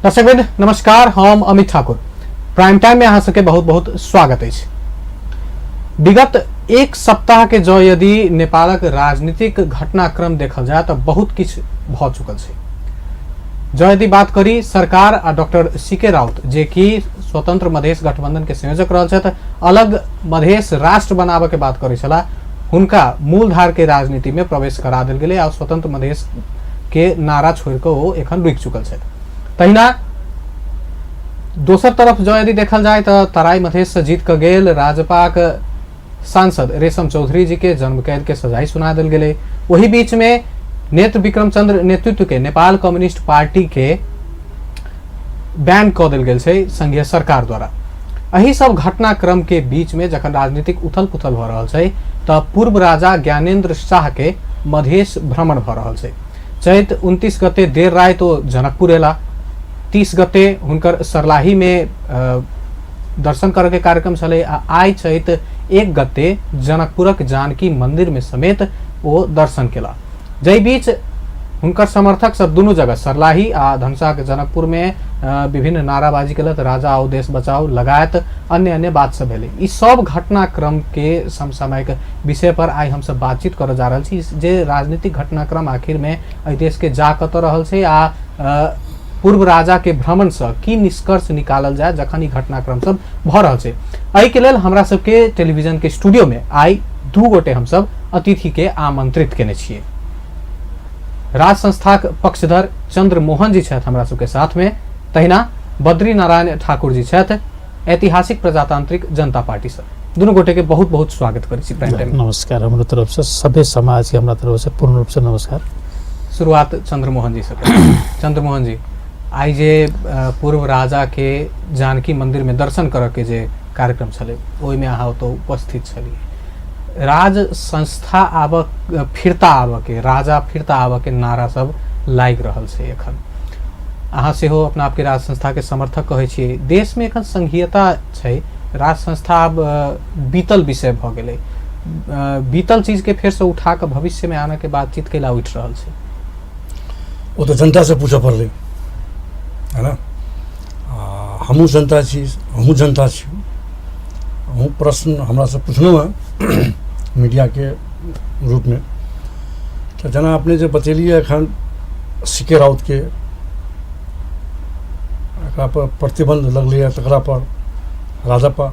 दर्शकवृन्द नमस्कार, हम Amit Thakur prime time में अहाँ सबके बहुत बहुत स्वागत है। विगत एक सप्ताह के जो यदि नेपालक राजनीतिक घटनाक्रम देखल जाए तो बहुत किछ भ चुकल है। जो यदि बात करी सरकार आ डॉक्टर सीके राउत जे कि स्वतंत्र मधेश गठबंधन के संयोजक रहल, अलग मधेश राष्ट्र बनावे के बात करी छला, हुनका मूलधार के राजनीति में प्रवेश करा दिल गेलै आ स्वतंत्र मधेश के नारा छोड़ के वो एखन रुक चुकल है। तहिना दोसर तरफ जो यदि देखल जाए तो तराई मधेश से जीत के गेल राजपाक सांसद रेशम चौधरी जी के जन्म कैद के सजाई सुना दिल गेलै। वही बीच में नेत्र विक्रम चंद्र नेतृत्व के नेपाल कम्युनिस्ट पार्टी के बैन क दिल गेल छै संघीय सरकार द्वारा। एही सब घटनाक्रम के बीच में जखन राजनीतिक उथल पुथल भ रहल छै त पूर्व राजा ज्ञानेन्द्र शाह के मधेश भ्रमण भ रहल छै। चैत 29 गते देर रात तो जनकपुर एला, 30 गते हुनकर सरलाही में दर्शन करे के कार्यक्रम चले। आई चैत 1 गते जनकपुरक जानकी मंदिर में समेत वो दर्शन केला। जै बीच हुनकर समर्थक सब दोनों जगह सरलाही आ धनसाक जनकपुर में विभिन्न नाराबाजी केलत, राजा आओ देश बचाओ लगायत अन्य अन्य बात सब भेलै। ई सब घटनाक्रम के समसामयिक विषय पर आई हम सब बातचीत कर जा रहल छी जे राजनीतिक घटनाक्रम आखिर में एहि देश के जा कत रहल छै आ पूर्व राजा के भ्रमण से की निष्कर्ष निकालल जाए जखन ई घटनाक्रम सब भ रहल छै। एहि के लेल हमरा सबके टेलीविजन के स्टूडियो में आई 2 गोटे हम सब अतिथि के आमंत्रित केने छियै। राज संस्थाक पक्षधर चंद्र मोहन जी छथि हमरा सबके साथ में, तहिना बद्री नारायण ठाकुर जी छथि ऐतिहासिक प्रजातांत्रिक जनता पार्टी से। दोनों गोटे के बहुत बहुत स्वागत करै छी प्राइम टाइम। नमस्कार, हमारे तरफ से सभ्य समाज के हमारा तरफ से पूर्ण रूप से नमस्कार। शुरुआत चंद्र मोहन जी से। चंद्र मोहन जी, आई जे पूर्व राजा के जानकी मंदिर में दर्शन करे के जे कार्यक्रम छले ओहि में अहाँ तो उपस्थित छलिए। राज संस्था फिरता आब के राजा फिरता आब के नारा सब लाग रहल छै। एखन अहाँ से हो अपना आपके राज संस्था के समर्थक कहे छियै। देश में एखन संघीयता छै, राज संस्था अब बीतल विषय भ गेलै, बीतल चीज के फिर से उठा के भविष्य में आने के बातचीत के ला उठ रहल छै। वो तो जनता से पूछा पड़लै है ना। हमहूँ जनता छी, हमहूँ जनता छी, हमहूँ प्रश्न हमरा से पूछलहुँ है मीडिया के रूप में। तो जना अपने जो बतेलिए एखन सीके राउत के एकरा पर प्रतिबंध लगलै है, तकरा पर राजपा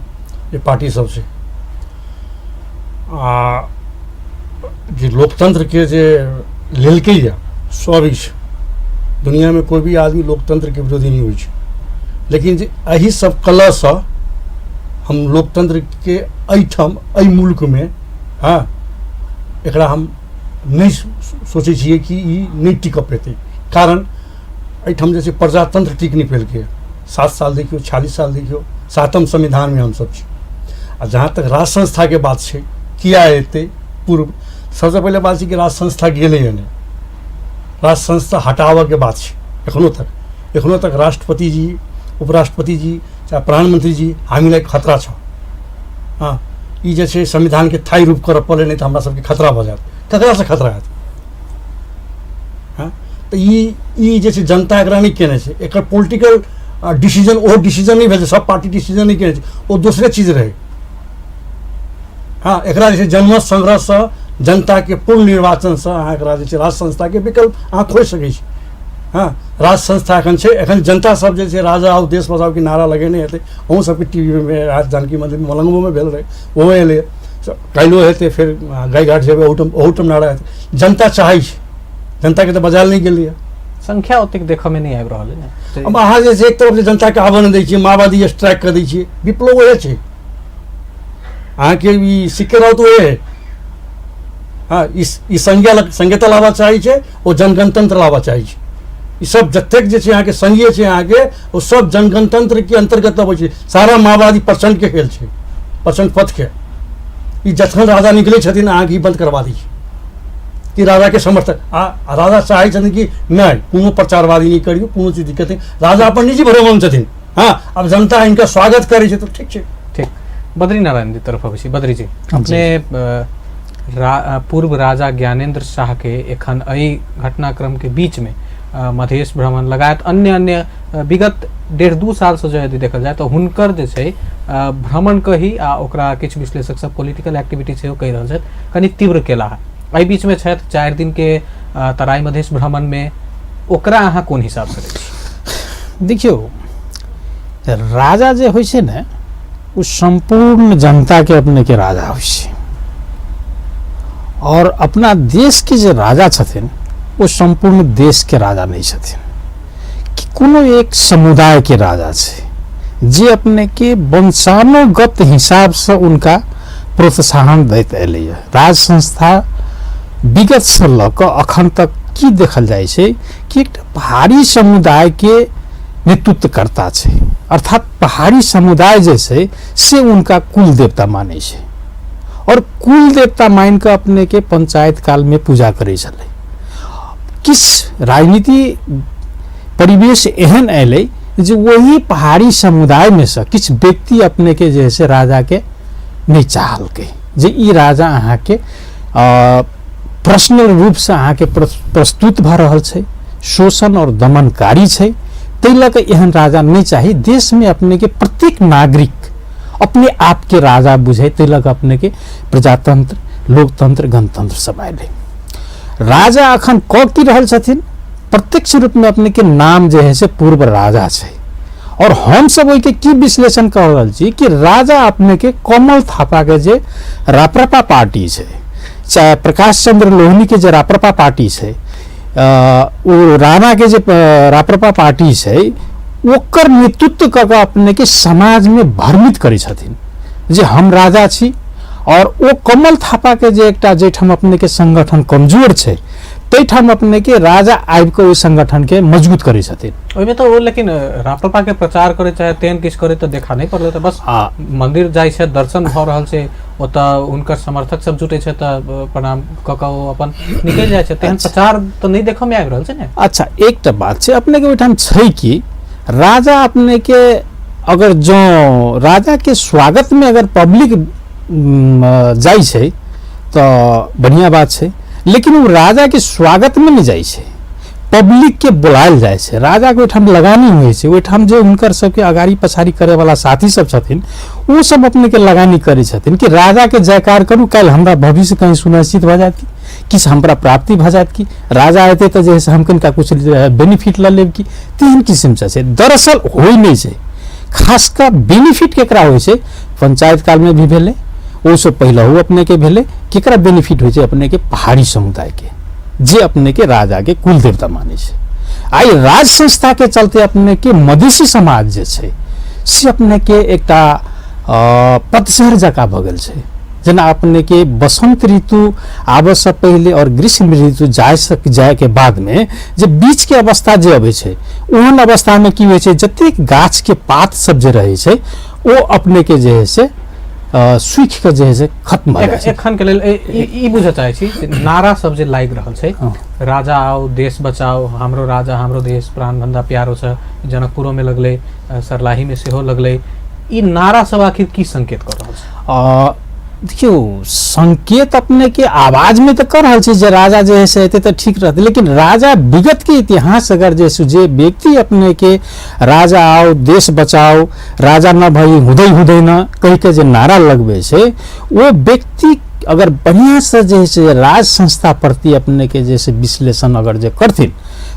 ये पार्टी सब से जे लोकतंत्र के जे लेलकै या स्वाभाविक छै। दुनिया में कोई भी आदमी लोकतंत्र के विरोधी नहीं होइ छै, लेकिन जे एही सब कला से हम लोकतंत्र के एहिठाम एहि मुल्क में हाँ एकरा हम नहीं सोचे छिए कि ई नहीं टिक पेतै। कारण एहिठाम जैसे प्रजातंत्र टिक नहीं पेलकै। 7 साल देखियो, 46 साल देखियो, 7म संविधान में हम सब छी। आ जहाँ तक राज संस्था के बात छै किया एतै पूर्व, सबसे पहले बात छै कि राज संस्था गेलै या नहीं, राज संस्था हटावे के बात छै। एखनो तक राष्ट्रपति जी, उपराष्ट्रपति जी चाहे प्रधानमंत्री जी हामीलाई खतरा छ। हाँ, ई जे छै संविधान के थाई रूप करऽ पड़े, नहीं तो हमरा सबके खतरा भ जायत। ककरा से खतरा हैत? हाँ, तो ई जे छै जनता एकरा नहीं केने छै। एकर पॉलिटिकल डिसीजन ओ डिसीजन नहीं भेल, सब पार्टी डिसीजन नहीं केने छै, ओ दूसरे चीज रहे। हाँ, एकरा जे छै जनमत संग्रह से जनता के पूर्ण निर्वाचन से अहाँ एकरा जे छै राज संस्था के विकल्प अहाँ खोज सकै छी। हाँ, राज संस्था एखन छै, एखन जनता सब जे छै राजा आओ देश बचाओ के नारा लगेने हेतै। अहूँ सबके टीवी में राज जानकी मंदिर मलंगो में भेल रहे, ओहो एलै, काल्हिओ हेतै, फिर गायघाट जेबै ओहूठाम नारा हेतै। जनता चाहै छै, जनता के तो बजायल नहीं गेलै है। संख्या ओतेक देखऽ में नहीं आबि रहल है। अब अहाँ जे छै एक तरफ से जनता के आबऽ नहि दै छियै, माओवादी स्ट्राइक कर दै छियै, विप्लव ओहे छै। अहाँके ई सीके राउत ओहे। हाँ, ई संघीयता लाबा चाहै छै, ओ जनगणतंत्र लाबा चाहै छै। ई सब जतेक जे छै अहाँके संघीय छै अहाँके ओ सब जनगणतंत्र के अंतर्गत अबै छै। सारा माओवादी प्रचंड के खेल छै, प्रचंड पथ के। ई जखन राजा निकलै छथिन अहाँके ई बंद करवा दै छै कि राजा के समर्थक राजा चाहै छथिन कि नहीं कोनो प्रचारवादी नहीं करियो, कोनो चीज दिक्कत नहीं, राजा अपन निजी भरोसे में छथिन। हाँ, अब जनता इनका स्वागत करे छै तो ठीक छै। ठीक, बद्री नारायण जी तरफ अबै छी। बद्री जी, अपने पूर्व राजा ज्ञानेन्द्र शाह के एखन एहि घटनाक्रम के बीच में मधेश भ्रमण लगायत अन्य अन्य विगत 1.5-2 साल से यदि देखल जाए तो हुनकर जे छै भ्रमण कही आ ओकरा किछु विश्लेषक सब पॉलिटिकल एक्टिविटी सेहो कहि रहल छथि कनि तीव्र केला है। एहि बीच में छथि 4 दिन के तराई मधेश भ्रमण में, ओकरा अहाँ कोन हिसाब से देखै छी? देखियो, राजा जे होइ छै ने वो संपूर्ण जनता के अपने के राजा होइ छै, और अपना देश के जे राजा छथिन वो संपूर्ण देश के राजा नहीं छथिन कि कोनो एक समुदाय के राजा छै जे अपने के वंशानुगत हिसाब से उनका प्रोत्साहन दैत एलै। राज संस्था विगत से लऽ कऽ अखन तक की देखल जाइ छै कि एक पहाड़ी समुदाय के नेतृत्व करता छै, अर्थात पहाड़ी समुदाय जे छै से उनका कुल देवता माने छै, और कुल देवता मान के अपने के पंचायत काल में पूजा करे छले। किस राजनीति परिवेश एहन एले जे वही पहाड़ी समुदाय में से किछ व्यक्ति अपने के जैसे राजा के नहीं चाहल के जे ई राजा अहाँ के पर्सनल रूप से अहाँ के प्रस्तुत भ रहल छै, शोषण और दमनकारी छै, ताहि लऽ कऽ एहन राजा नहीं चाही। देश में अपने के प्रत्येक नागरिक अपने आप के राजा बुझे, ताहि लऽ कऽ अपने के प्रजातंत्र, लोकतंत्र, गणतंत्र सब आए। राजा अखन कऽ की रहल छथिन, प्रत्यक्ष रूप में अपने के नाम जे है से पूर्व राजा छै, और हम सब ओहि के की विश्लेषण कर रहल छी कि राजा अपने के कमल थापा के जे राप्रपा पार्टी छै, चाहे प्रकाश चंद्र लोहनी के जे राप्रपा पार्टी छै, वो राणा के जे राप्रपा पार्टी छै, ओकर नेतृत्व कऽ कऽ अपने के समाज में भ्रमित करै छथिन जे हम राजा छी, और वो कमल थापा के जे एकटा जेठाम अपने के संगठन कमजोर छै तैठाम अपने के राजा आबि के ओहि संगठन के मजबूत करै छथिन। ओहिमे तो लेकिन राप्रपा के प्रचार करे चाहे तेन किछ करे तो देखा नहीं पड़ले, तो बस मंदिर जाय छै, दर्शन भ रहल छै, ओतऽ हुनकर समर्थक सब जुटे छै तऽ प्रणाम कऽ कऽ ओ अपन निकल जाय छै, तेहन प्रचार तो नहीं देखऽ में आबि रहल छै ने। अच्छा, एकटा बात छै अपने के ओहिठाम छै कि राजा अपने के अगर जो राजा के स्वागत में अगर पब्लिक जाइ छै तो बढ़िया बात छै, लेकिन वो राजा के स्वागत में नहीं जाइ छै, पब्लिक के बुलायल जाइ छै। राजा के ओहिठाम लगानी होइ छै, ओहिठाम जे हुनकर सबके अगाड़ी पछाड़ी करे वाला साथी सब छथिन वो सब अपने के लगानी करे छथिन कि राजा के जयकार करू, काल्हि हमरा भविष्य कहीं सुनिश्चित भ जायत, किछु हमरा प्राप्ति भ जायत, कि राजा एते तऽ जे हम कनिका कुछ बेनिफिट ल लेब, कि तेहन किस्म से छै। दरअसल होइ नहीं छै, खासकर बेनिफिट केकरा होइ छै, पंचायत काल में भी भेलै, ओसो पहले हो अपने के भेले, केकरा बेनिफिट होइ छै, अपने के पहाड़ी समुदाय के जे अपने के राजा के कुल देवता माने छै। आई राज संस्था के चलते अपने के मधेसी समाज जे छै से अपने के एकटा पतझड़ जका भ गेल छै। जेना अपने के बसंत ऋतु आबे से पहले और ग्रीष्म ऋतु जाए के बाद में जे बीच के अवस्था जे अबै छै, ओहन अवस्था में की होइ छै, जतेक गाछ के पात सब जे रहै छै वो अपने के जे है से सूख के जे है से खत्म भ जाय छै। एखन के लेल ई बुझऽ चाहै छी नारा सब जे लागि रहल छै, राजा आओ देश बचाओ, हमरो राजा हमरो देश, प्राण धंधा प्यारो से जनकपुरो में लगले, सरलाही में सेहो लगले, ई नारा सब आखिर की संकेत कर रहल छै? देखियो, संकेत अपने के आवाज में तो कर रहल छै जे राजा जे है से एते तो ठीक रहते, लेकिन राजा विगत के इतिहास अगर जे व्यक्ति अपने के राजा आओ देश बचाओ, राजा न भई हुदै हुदै न कह के जे नारा लगबे छै, वो व्यक्ति अगर बढ़िया से जे है से राज संस्था प्रति अपने के जैसे विश्लेषण अगर जे करथिन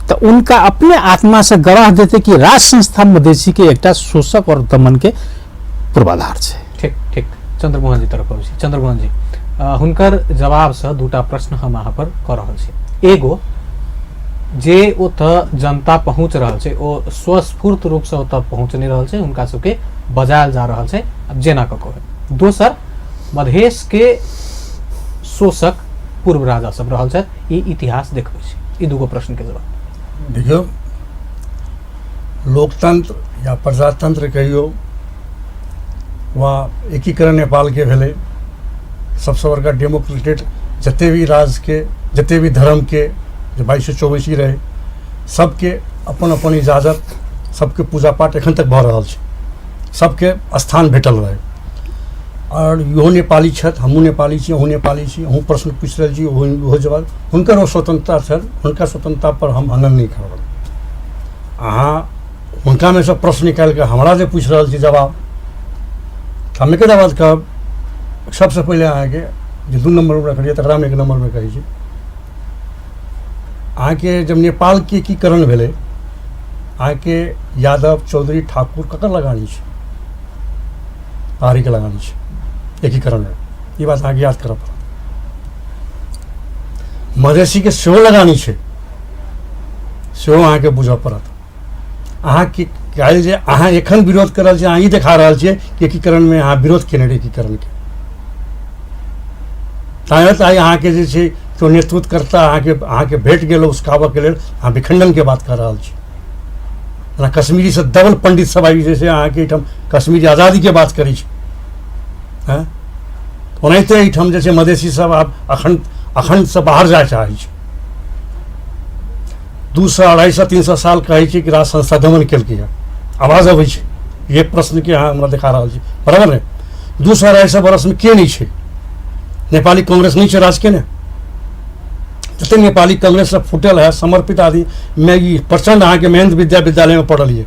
तो उनका अपने आत्मा से गवाह देते कि राज संस्था मधेसी के एकटा शोषक और दमन के पूर्वाधार छै। ठीक ठीक, चंद्रमोहन जी तरफ अबै छी। चंद्रमोहन जी, हुनकर जवाब से दूटा प्रश्न हम अहाँ पर कर रहल छी। एगो जे ओतऽ जनता पहुँच रहल छै ओ स्वस्फूर्त रूप से ओतऽ पहुँच नहीं रहल छै, हुनका सबके बजायल जा रहल छै अब जेना कऽ कऽ। दोसर, मधेश के शोषक पूर्व राजा सब रहल छै, ई इतिहास देखबै छै। ई दूगो प्रश्न के जवाब देखियो, लोकतंत्र या प्रजातंत्र कहियो वा एकीकरण नेपाल के भेले, सबसे बड़का डेमोक्रेटेड जते भी राज के जते भी धर्म के जो 2224 रहे, सबके अपन अपन इजाजत, सबके पूजा पाठ एखन तक भ रहल छै, सबके स्थान भेटल रहे। और इहो नेपाली छथि, हमहूँ नेपाली छी, अहूँ नेपाली छी, अहूँ प्रश्न पूछि रहल छी, ओहो जवाब। हुनकर ओ स्वतंत्रता छनि, हुनकर स्वतंत्रता पर हम हनन नहीं करब। अहाँ उनका में सब प्रश्न निकाल के हमरा से पूछ रहा छी जवाब, हमें के जवाब कहब। सबसे पहले अहाँके जे 2 नंबर में रखलिए तकरा में 1 नंबर में कहै छी, अहाँके जब नेपाल के एकीकरण भेलै, अहाँके यादव, चौधरी, ठाकुर ककर लगानी छै? पहाड़ी के लगानी छै एकीकरण में, ये बात अहाँके याद करऽ पड़त। मधेसी के सेहो लगानी छै, सेहो अहाँके बुझऽ पड़त। अहाँके काल्हि जे अहाँ एखन विरोध कर रहल छियै, अहाँ ई देखा रहल छियै कि एकीकरण में अहाँ विरोध केने रही एकीकरण के। तायत आइ अहाँके जे छै तो नेतृत्व करता अहाँके भेट गेल उसकाबऽ के लेल अहाँ विखंडन के बात कर रहल छी। जेना कश्मीरी से डबल पंडित सब आबि जे छै अहाँके एहिठाम कश्मीरी आज़ादी के बात करै छै। हैं ओनाहिते एहिठाम जे छै मधेसी सब आब अखंड से बाहर जाय चाहै छै। 200, 250, 300 साल कहै छै कि राज संस्था दमन केलकै है, आवाज अबै छै ये प्रश्न के अहाँ हमरा देखा रहल छी, बराबर ने? 200, 250 बरस में के नहीं छै? नेपाली कांग्रेस नहीं छै राज के ने? जते नेपाली कांग्रेस से फुटल है समर्पित आदि में ई प्रचंड अहाँके महेंद्र विद्यालय में पढ़लिए।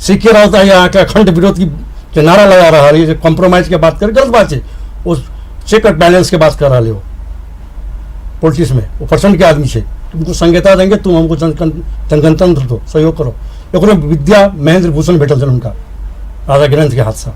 सीखे रहता है अहाँके अखंड विरोध की के नारा लगा रहा है, जो कॉम्प्रोमाइज के बात कर, गलत बात है। वो चेक एंड बैलेंस के बात कर रहा है वो पॉलिटिक्स में, वो प्रचंड के आदमी है। तुमको संहिता देंगे, तुम हमको जनगणतंत्र दो, सहयोग करो। एक विद्या महेंद्र भूषण भेटल छल उनका राजा ग्रंथ के हाथ से।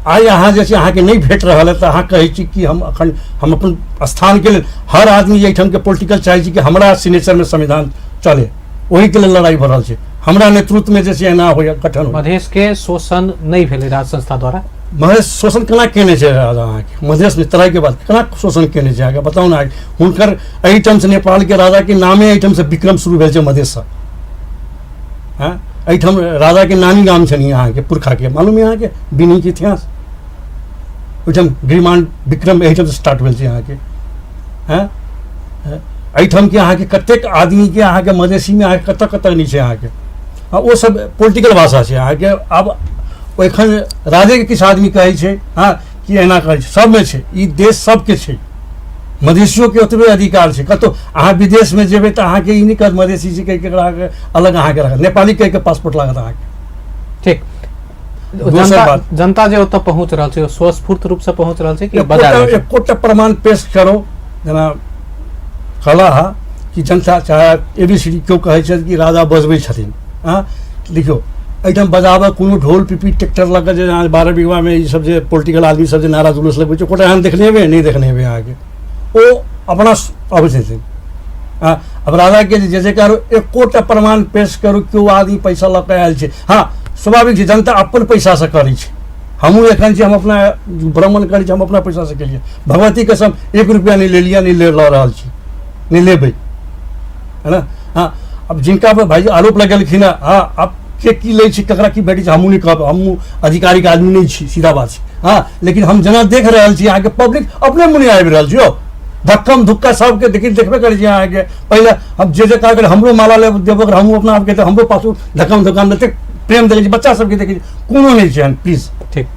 आइ अहाँ जे छै अहाँके नहीं भेट रहा है तो अहाँ कहै छी कि हम अपन स्थान के लिए हर आदमी एहिठाम के पॉलिटिकल चाहे छी कि हमरा सिग्नेचर में संविधान चले, वही के लिए लड़ाई भऽ रहल छै। हमरा नेतृत्व में जे छै एना होय गठन हो। मधेश के शोषण नहीं भेलै राज संस्था द्वारा? मधेश शोषण केना केने छै राजा अहाँके? मधेश तरह के बात केना शोषण केने छै अहाँके बताउ ने। हुनकर एहिठाम से नेपाल के राजा के नामे एहिठाम से विक्रम शुरू भेल छै मधेश से। हाँ एहिठाम राजा के नानी गाम छनि अहाँके पुरखा के, मालूम है अहाँके बिनी के इतिहास? ओहिठाम गिरिमान विक्रम एहिठाम से स्टार्ट भेल छै अहाँके। हाँ एहिठाम के अहाँके कतेक आदमी के अहाँके मधेसी में अहाँके कतऽ नहीं छै अहाँके। हाँ वो सब पॉलिटिकल भाषा छै अहाँके। आब एखन राजे के किछु आदमी कहै छै हाँ कि एना कहै छै, सब में छै, ई देश सबके छै, मधेसियों के ओतबे अधिकार छै। कतौ अहाँ विदेश में जेबै तऽ अहाँके ई नहीं कहत मधेसी जी के अलग अहाँके रखत, नेपाली कह के पासपोर्ट लागत अहाँके। ठीक, जनता जे ओतऽ पहुँच रहल छै स्वस्फूर्त रूप से पहुँच रहल छै कि एकोटा प्रमाण पेश करो। जेना कहला हा कि जनता चाहे ABCD क्यों कहै छै कि राजा बजबै छथिन। हाँ लिखियो एहिठाम बजाबऽ कोनो ढोल पिपी ट्रैक्टर लऽ कऽ जे 12 बीघा में ई सब जे पॉलिटिकल आदमी सब जे नारा जुलूस लगबै छै, कोटा एहन देखने हेबै? नहीं देखने हेबै अहाँके। ओ अपना अबै छथिन। हाँ अब राजा के जे करो एकोटा प्रमाण पेश करू क्यों आदमी पैसा लऽ कऽ आयल छै। हाँ स्वाभाविक छै, जनता अपन पैसा से करै छै। हमहूँ एखन छी, हम अपना भ्रमण करै छी, हम अपना पैसा से केलिए। भगवती कसम 1 रुपया नहीं ले लिया, नहीं ले लऽ रहल छी, नहीं लेबै, है ना। हाँ अब जिनका पर भाई आरोप लगेलखिन है, हाँ अब के की लै छी ककरा की भेटै छै हमहूँ नहीं कहब, हमहूँ आधिकारिक आदमी नहीं छी, सीधा बात छै। हाँ लेकिन हम जेना देख रहल छी अहाँके पब्लिक अपने मुने आबि रहल छै। धक्कम धुक्का सबके देखबे करै छी अहाँके। पहिले हम जे काज हमरो माला ले देबो, हमहूँ अपना आपके तऽ हमरो पासू धक्कम धुक्का देते प्रेम देखै छी, बच्चा सबके देखै छी, कोनो नहीं छै प्लीज। ठीक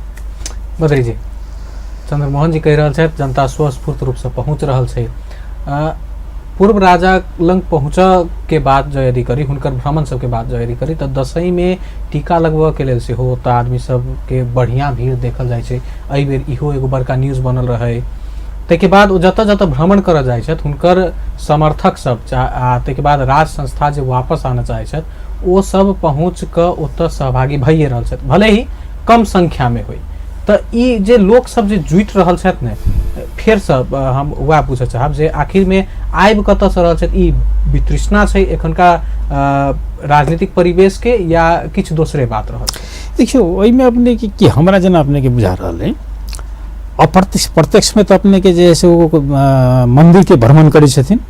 बद्री जी, चंद्रमोहन जी कहि रहल छथि जनता स्वस्फूर्त रूप से पहुँच रहल छै। पूर्व राजा लंग पहुँच के बाद जो यदि करी, हुनकर भ्रमण सबके बाद जो यदि करी, तो दसई में टीका लगबऽ के लेल सेहो तऽ आदमी सबके बढ़िया भीड़ देखल जाइ छै। एहि बेर इहो एगो बड़का न्यूज बनल रहे। ताहिके बाद ओ जतऽ जतऽ भ्रमण करऽ जाइ छथि हुनकर समर्थक सब ताहिके बाद राज संस्था जे वापस आना चाहै छथि ओ सब पहुँच कऽ ओतऽ सहभागी भइए रहल छथि, भले ही कम संख्या में होइ। तऽ ई जे लोक सब जे जुटि रहल छथि ने, फेर से हम वएह पूछऽ चाहब जे आखिर में आबि कतऽसँ रहल छथि? ई वितृष्णा छै एखनका राजनीतिक परिवेश के या किछु दोसरे बात रहल छै? देखियो ओहिमे अपने कि हमरा जेना अपने के बुझा रहल है, प्रत्यक्ष में तो अपने के जे है से वो मंदिर के भ्रमण करै छथिन।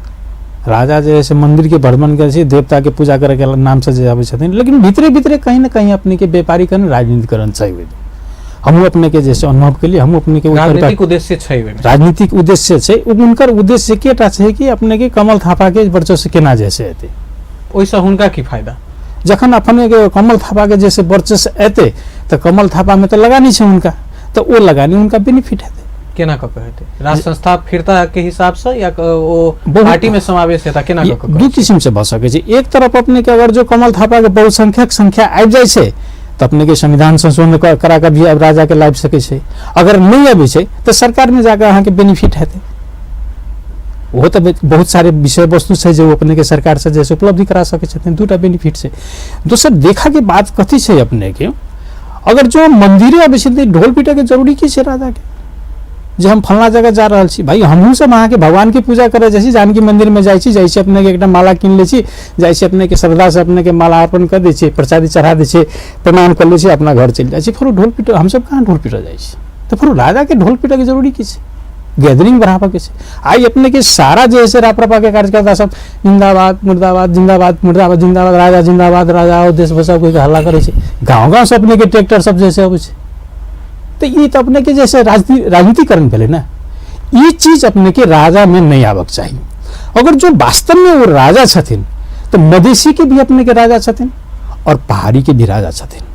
राजा जे है से मंदिर के भ्रमण करै छै, देवता के पूजा करे के नाम से जे आबै छथिन, लेकिन भीतरे भीतरे कहीं ना कहीं अपने के व्यापारीकरण राजनीतिकरण चाहिए। हमहूँ अपने के जैसे अनुभव के लिए हमहूँ अपने के राजनीतिक उद्देश्य छै, राजनीतिक उद्देश्य छै। उनकर उद्देश्य केटा छै कि अपने के कमल थापा के वर्चस्व केना जैसे एते, ओइसँ हुनका की फायदा? जखन अपने के कमल थापा के जैसे वर्चस्व एते तो कमल थापा में तो लगानी छै उनका, तो वो लगानी उनका बेनिफिट हेतै। केना कऽ हेतै राज संस्था फिरता के हिसाब से या वो बहुत- पार्टी में समावेश हेता केना ये कऽ दू किस्म से भऽ सकै छै। एक तरफ अपने के अगर जो कमल थापा के बहुसंख्यक संख्या आबि जाइ छै तऽ अपने के संविधान संशोधन करा के भी अब राजा के लाबि सकै छै। अगर नहीं अबै छै तऽ सरकार में जाकर अहाँ के बेनिफिट हेतै। वो तो बहुत सारे विषय वस्तु छै जो अपने के सरकार से जैसे उपलब्धि करा सकै छथिन। दूटा बेनिफिट छै। दोसर देखा के बात कथी छै अपने के, अगर जो मंदिरे अबै छै ढोल पीटे के जरूरी की छै राजा के, जे हम फलना जगह जा रहल छी भाई हमहूँ सब अहाँ के भगवान के पूजा करे जाइ छी, जानकी मंदिर में जाइ छी अपने के एकटा माला कीन लै छी, जाइ छी अपने के श्रद्धा से अपने के माला अर्पण कर दै छी, प्रसादी चढ़ा दै छी, प्रणाम कर लै छी, अपना घर चलि जाइ छी। फिर ढोल पीटे हम सब कहाँ ढोल पीटे जाइ छी, तो फिर राजा के ढोल पीटे के जरूरी की छै, गैदरिंग बढ़ावा के छै। आई अपने के सारा जो है राप्रपा के कार्यकर्ता सब जिंदाबाद मुर्दाबाद जिंदाबाद मुर्दाबाद जिंदाबाद राजा आओ देश बचाओ कोई हल्ला करे छै, गाँव से अपने के ट्रैक्टर सब जैसे अबै छै। तो ये तो अपने के जैसे राजनीतिकरण भेले ना, ये चीज अपने के राजा में नहीं आवक चाहिए। अगर जो वास्तव में वो राजा छथिन तो मधेसी के भी अपने के राजा छथिन और पहाड़ी के भी राजा छथिन।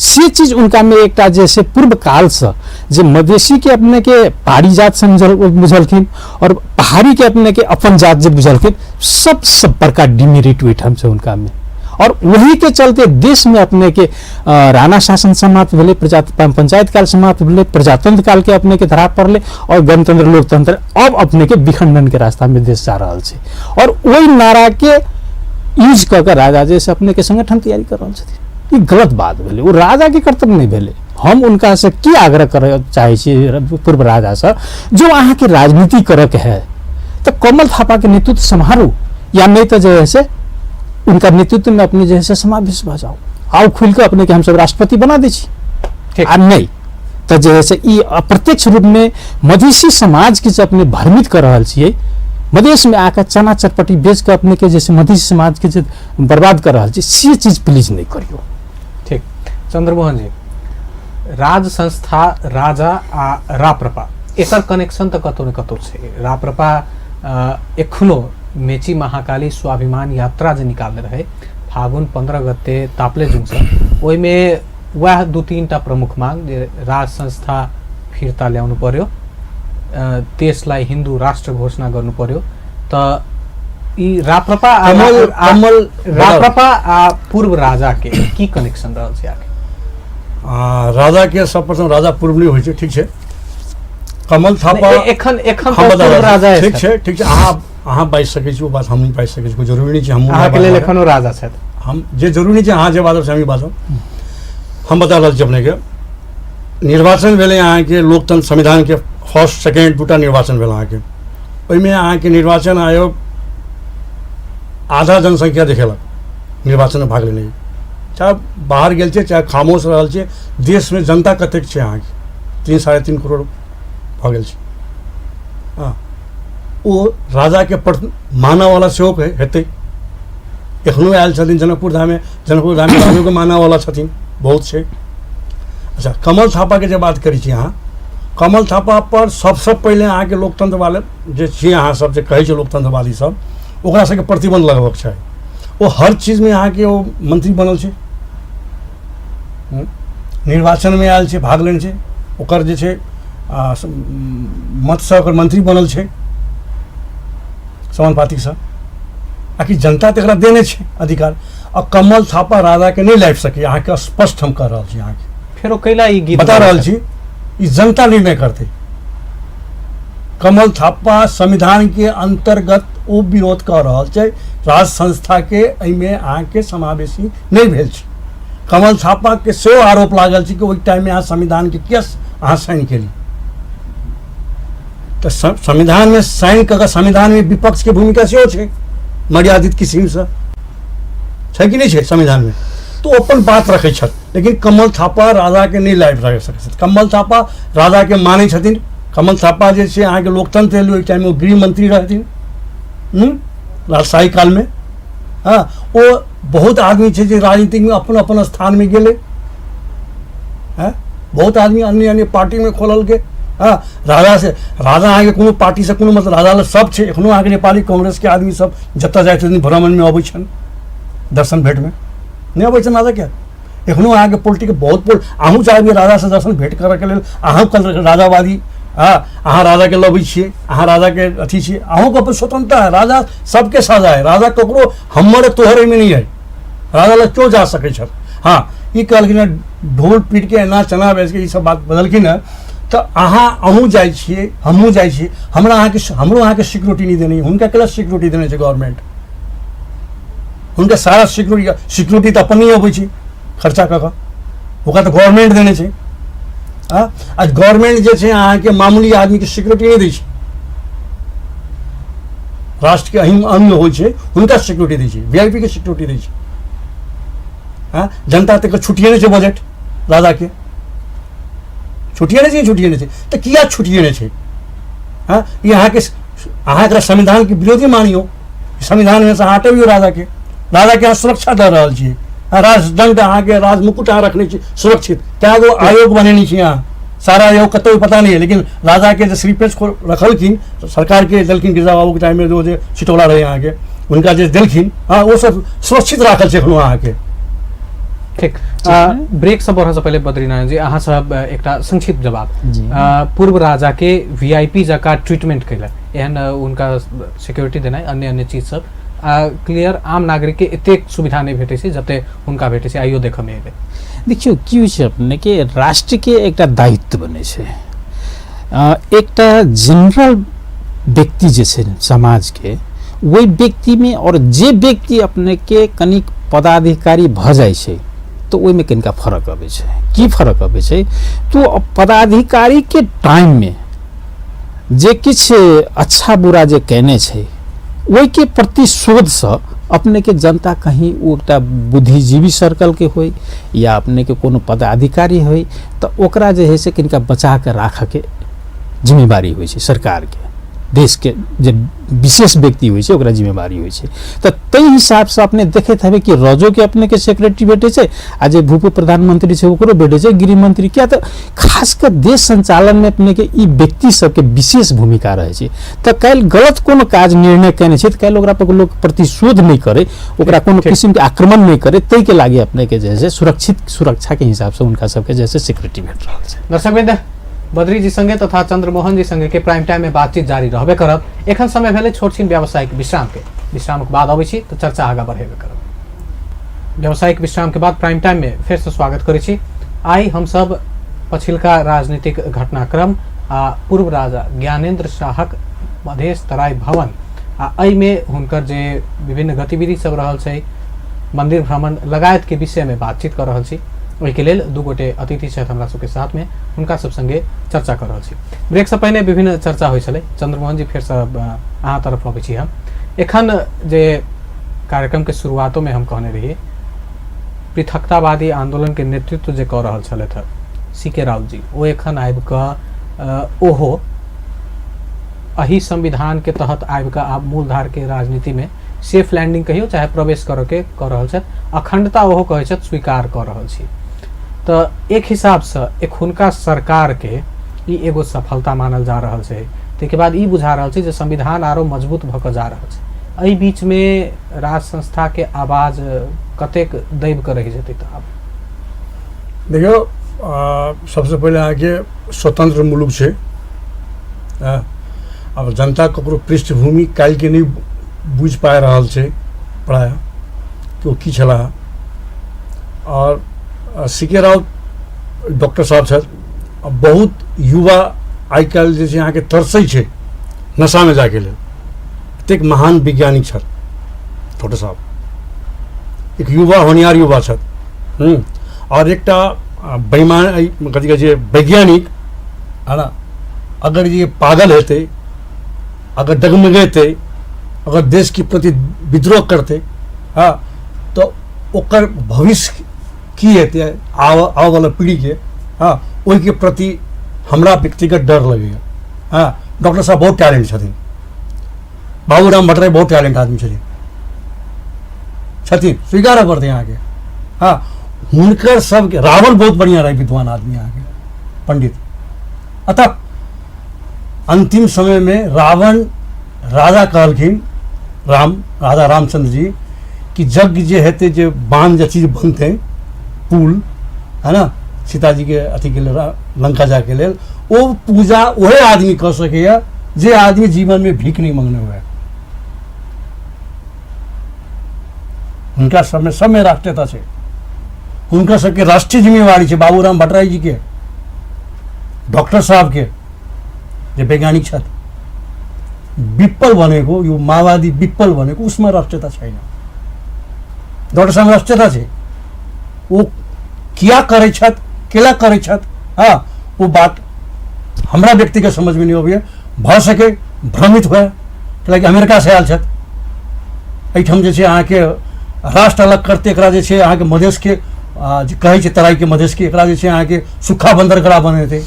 से चीज उनका में एक जैसे पूर्व काल से जे मधेसी के अपने के पहाड़ी जात से बुझलखिन और पहाड़ी के अपने के अपन जात जे बुझलखिन, सब बड़का डिमेरिट हुई हमसे उनका में। और वही के चलते देश में अपने के राणा शासन समाप्त भेले, पंचायत काल समाप्त भेले, प्रजातंत्र काल के अपने के धरा पड़ले और गणतंत्र लोकतंत्र अब अपने के विखंडन के रास्ता में देश जा रहा है। और वही नारा के यूज कर राजा जैसे अपने के संगठन तैयारी कर रहा छथिन। ये गलत बात भेले, वो राजा के कर्तव्य नहीं भेले। हम उनका से की आग्रह करे चाहे छी पूर्व राजा से, जो अहाँ के राजनीति करे के है तो कमल थापा के नेतृत्व संभालो, या नहीं तो जैसे उनका नेतृत्व में अपने जैसे समावेश भ जाओ, आओ खुल के अपने के हम सब राष्ट्रपति बना दे छी। आ नहीं तो जैसे ये अप्रत्यक्ष रूप में मधेसी समाज के अपने भ्रमित कर रहा छे, मधेश में आकर चना चटपटी बेच के अपने के जैसे मधेसी समाज के बर्बाद कर रहा छे, से चीज प्लीज नहीं करियो। ठीक चंद्रमोहन जी, राज संस्था राजा आ राप्रपा एकर कनेक्शन तो कतौ न कतौ छै। राप्रपा एखनो मेची महाकाली स्वाभिमान यात्रा जे निकालने रहे फागुन 15 गते तापलेजुङ से, ओहि में वह 2-3टा प्रमुख मांग जे राज संस्था फिर्ता ल्याउनु पर्यो, देशलाई हिन्दू राष्ट्र घोषणा गर्नु पर्यो। त ई राप्रपा राप्रपा आ पूर्व राजा के की कनेक्शन रहल छै आके? राजा के सर्वप्रथम राजा पूर्व नहीं होइ छै, ठीक छै। कमल थापा एखन पूर्व राजा ठीक छै अहाँ बाजि सकै छी, ओ बात हम नहीं बाजि सकै छी, कोई जरूरी नहीं छै हम अहाँ के लेल एखनो राजा छथि। हम जे जरूरी नहीं छै अहाँ जे बाजब से हम बाजब। हम बता रहल छी अपने के निर्वाचन भेले अहाँ के लोकतंत्र संविधान के फर्स्ट सेकेंड दूटा निर्वाचन भेल अहाँ के, ओहिमे अहाँ के निर्वाचन आयोग आधा जनसंख्या देखेलक निर्वाचन में भाग लेने, चाहे बाहर गेल छै चाहे खामोश रहल छै। देश में जनता कतेक छै अहाँ के 3-3.5 करोड़ भऽ गेल छै। हाँ ओ राजा के माना वाला सेहो हेतै, एखनो आयल छथिन जनकपुर धाम में राजो के माना वाला छथिन बहुत छै। अच्छा कमल थापा के जे बात करी छी अहाँ, कमल थापा पर सबसे पहले अहाँ के लोकतंत्र वाले जे छी अहाँ सब जे कहै छै लोकतंत्रवादी सब, ओकरा सबके प्रतिबंध लगाबक चाही। वो हर चीज में अहाँ के वो मंत्री बनल छै, निर्वाचन में आयल छै, भाग लेने छै, ओकर जे छै मत से ओकर मंत्री बनल छै समानुपातिक से, आकि जनता तकरा देने छै अधिकार। और कमल थापा राजा के नहीं लाइब सके, अहाँ के स्पष्ट हम कह रहल छी, अहाँ के फेरो कैला ई गीत बता रहल छी, ई जनता निर्णय करते। कमल थापा संविधान के अंतर्गत ओ विरोध कर रहल छै, राज संस्था के एहिमे अहाँ के समावेशी नहीं भेल छै। कमल थापा के सेहो आरोप लागल छै कि ओहि टाइम में अहाँ संविधान के केस अहाँ साइन केली, तो संविधान में साइन कर संविधान में विपक्ष के भूमिका सेहो छै मर्यादित किस्म से, छै कि नहीं छै संविधान में, तो अपन बात रखे छथि। लेकिन कमल थापा राजा के नहीं लाइब रख सकै। कमल थापा राजा के मानै छथिन। कमल थापा जे छै अहाँ के लोकतंत्र एलै ओहि टाइम में गृह मंत्री रहथिन राजशाही काल में। हाँ वो बहुत आदमी छै जे राजनीति में अपन अपन स्थान में गेले, बहुत आदमी अन्य अन्य पार्टी में खोलल के। हाँ राजा अहाँ के कोनो पार्टी से कोनो मतलब राजा सब छै। एखनो अहाँ के नेपाली कांग्रेस के आदमी सब जतऽ जाइ छथिन भ्रमण में अबै छन, दर्शन भेंट में नहीं अबै छन राजा के। एखनो अहाँ के पॉलिटिक बहुत अहूँ चाहबै राजा से दर्शन भेंट करऽ के लेल, अहूँ राजावादी अहाँ राजा के लबै छियै, अहाँ राजा के अथी छियै, अहूँ के अपन स्वतंत्रता है, राजा सबके साझा है, राजा ककरो हमर तोहर में नहीं है, राजा लग क्यों जा सकै छथि। हाँ ई कहलखिन है ढोल पीट के एना चना बेच के ई सब बात बदलखिन है, तो अहूँ जाइ छियै हमहूँ जाइ छियै, हमरो अहाँके सिक्योरिटी नहीं देने, हुनका केला सिक्योरिटी देने छै गवर्नमेंट, हुनका सारा सिक्योरिटी तो अपन नहीं अबै छै खर्चा कऽ कऽ, ओकरा तो गवर्नमेंट देने छै। आज गवर्नमेंट जे छै अहाँके मामूली आदमी के सिक्योरिटी नहीं दै छै, राष्ट्र के अहिम अंग होइ छै हुनका सिक्योरिटी दै छै, वीआईपी के सिक्योरिटी दै छै। जनता तक छुट्टिए नहीं छै, बजट राजा के छुट्टिए नहीं छै, तो किया छुट्टिए नहीं छै। ये अहाँ संविधान के विरोधी मानियो, संविधान में से हटाबियो राजा के अहाँ सुरक्षा दे रहल छियै, राजदंड अहाँ के राजमुकुट अहाँ रखने छी सुरक्षित, क्या गो आयोग बनेने छी अहाँ, सारा आयोग कतौ पता नहीं है, लेकिन राजा के जो श्रीपेश को रखलखिन सरकार के देलखिन गिरजा बाबू के टाइम में जो सिटौला रहे अहाँ के, उनका जे देलखिन वो सब सुरक्षित राखल छै एखनो अहाँ के। ठीक, ब्रेक से बढ़ने से पहले बद्रीनारायण जी अहाँ सब एकटा संक्षिप्त जवाब, पूर्व राजा के वीआईपी जका ट्रीटमेंट कैलक, एहन उनका सिक्योरिटी देनाइ अन्य चीज सब क्लियर आम नागरिक के एतेक सुविधा नहीं भेटे छै जते हुनका भेटे छै, आइयो देखऽ में एलै। देखियो की होइ छै अपने के राष्ट्र के एकटा दायित्व बने छै, एकटा जनरल व्यक्ति जे छै समाज के वही व्यक्ति में, और जे व्यक्ति अपने के कनिक पदाधिकारी भ जाइ छै तो ओहि में कनिका फर्क अबै छै। की फर्क अबै छै तो पदाधिकारी के टाइम में जे किछ अच्छा बुरा जे कहने छै ओहि के प्रतिशोध से अपने के जनता कहीं वो एकटा बुद्धिजीवी सर्कल के होय या अपने के कोनो पदाधिकारी होय तो ओकरा जे है से कनिका बचा के राखे के जिम्मेवारी होय छै सरकार के, देश के जे विशेष व्यक्ति होय छै ओकरा जिम्मेवारी होय छै। तो तई हिसाब से अपने देखैत हबे कि रजो के अपने के सेक्रेटरी भेटे छै आ जे भूप प्रधानमंत्री छै ओकरो भेटे छै गृह मंत्री, क्या तो खास कर देश संचालन में अपने के ई व्यक्ति सब के विशेष भूमिका रहे छै। तो काल गलत कोनो काज निर्णय केने छै तो काल ओकरा पर लोग प्रतिशोध नहीं करे, ओकरा कोनो किस्म के आक्रमण नहीं करे, तई के लागे अपने के जैसे सुरक्षा के हिसाब से उनका सबके जैसे सेक्रेटरी भेट रहल छै। दर्शकवृन्द, बद्री जी संगे तथा चंद्रमोहन जी संगे के प्राइम टाइम में बातचीत जारी रहबे करब। एखन समय भेले छोट छीन व्यावसायिक विश्राम के, विश्राम के बाद अबै छी तो चर्चा आगा बढ़ेबे करब। व्यावसायिक विश्राम के बाद प्राइम टाइम में फिर से स्वागत करै छी। आई हम सब पछिलका राजनीतिक घटनाक्रम आ पूर्व राजा ज्ञानेन्द्र शाहक मधेश तराई भवन आ एहि में हुनकर जे विभिन्न गतिविधि सब रहल छै, मंदिर भ्रमण लगायत के विषय में बातचीत कर रहल छी। ओहि के लेल दू गोटे अतिथि छथि हमरा सबके साथ में, हुनका सब संगे चर्चा कर रहल छी। ब्रेक से पहले विभिन्न चर्चा होइ छलै। चंद्रमोहन जी फिर से अहाँ तरफ अबै छी। हम एखन जे कार्यक्रम के शुरुआतों में हम कहने रहिए पृथकतावादी आंदोलन के नेतृत्व जे कऽ रहल छलथि सीके राउत जी, ओ एखन आबि कऽ ओहो अही संविधान के तहत आबि कऽ आब मूलधार के राजनीति में सेफ लैंडिंग कहियो चाहे प्रवेश करऽ के कऽ रहल छथि, अखंडता ओहो कहै छथि स्वीकार कऽ रहल छी। तो एक हिसाब से एखुनका सरकार के ई एगो सफलता मानल जा रहल छै। ताहिके बाद ई बुझा रहल छै जे संविधान आरो मजबूत भऽ कऽ जा रहल छै। एहि बीच में राज संस्था के आवाज कतेक दैब कऽ रहि जेतै। तऽ आब देखियो सबसे पहले आगे स्वतंत्र मुलुक छै, अब जनता ककरो पृष्ठभूमि काल्हि के नहीं बुझ पा रहल छै प्राय कि ओ की छलाह। और सीके राउत डॉक्टर साहब छथि, बहुत युवा आइ काल्हि जे छै अहाँके तरसै छै नशा में जाके लेल, एतेक महान वैज्ञानिक छथि डॉक्टर साहब, एक युवा होनिहार युवा छथि। और एकटा बेईमान कथी कहै छै वैज्ञानिक है ना, अगर ये पागल हेतै, अगर डगमगेतै, अगर देश के प्रति विद्रोह करते हाँ तो ओकर भविष्य की हेतै आवे वाला पीढ़ी के, हाँ ओहि के प्रति हमरा व्यक्तिगत डर लगेगा। हाँ डॉक्टर साहब बहुत टैलेंट छथिन, बाबूराम भट्टराई बहुत टैलेंट आदमी छथिन, स्वीकार करते यहाँ के। हाँ हुनकर सबके रावण बहुत बढ़िया रहे, विद्वान आदमी यहाँ के पंडित। अतः अंतिम समय में रावण राजा कहलखिन राजा रामचंद्र जी कि यज्ञ जे हेतै जे बांध जे चीज बनते पुल है ना सीताजी के अथी के लेल लंका जाके लेल ओ पूजा वही आदमी कर सकैया जे आदमी जीवन में भीख नहीं मांगने हुए। उनका समय राष्ट्रीयता है, उनका सबके राष्ट्रीय जिम्मेवारी है। बाबूराम भट्टराई जी के, डॉक्टर साहब के जो वैज्ञानिक छत विप्पल बनेको यो माओवादी विप्पल बनेको उसमें राष्ट्रीयता छैन। डॉक्टर साहब राष्ट्रीयता है, वो क्या करे छत केला करे छत, हाँ वो बात हमरा व्यक्ति के समझ में नहीं होबे। भ सके भ्रमित हुए कि अमेरिका से आयल छत, एहिठाम जे छै अहाँ के राष्ट्र अलग करते एकरा जे छै अहाँ के मधेश के जे कहै छै तराई के मधेश के एकरा जे छै अहाँ के सूखा बंदरगाह बनेते,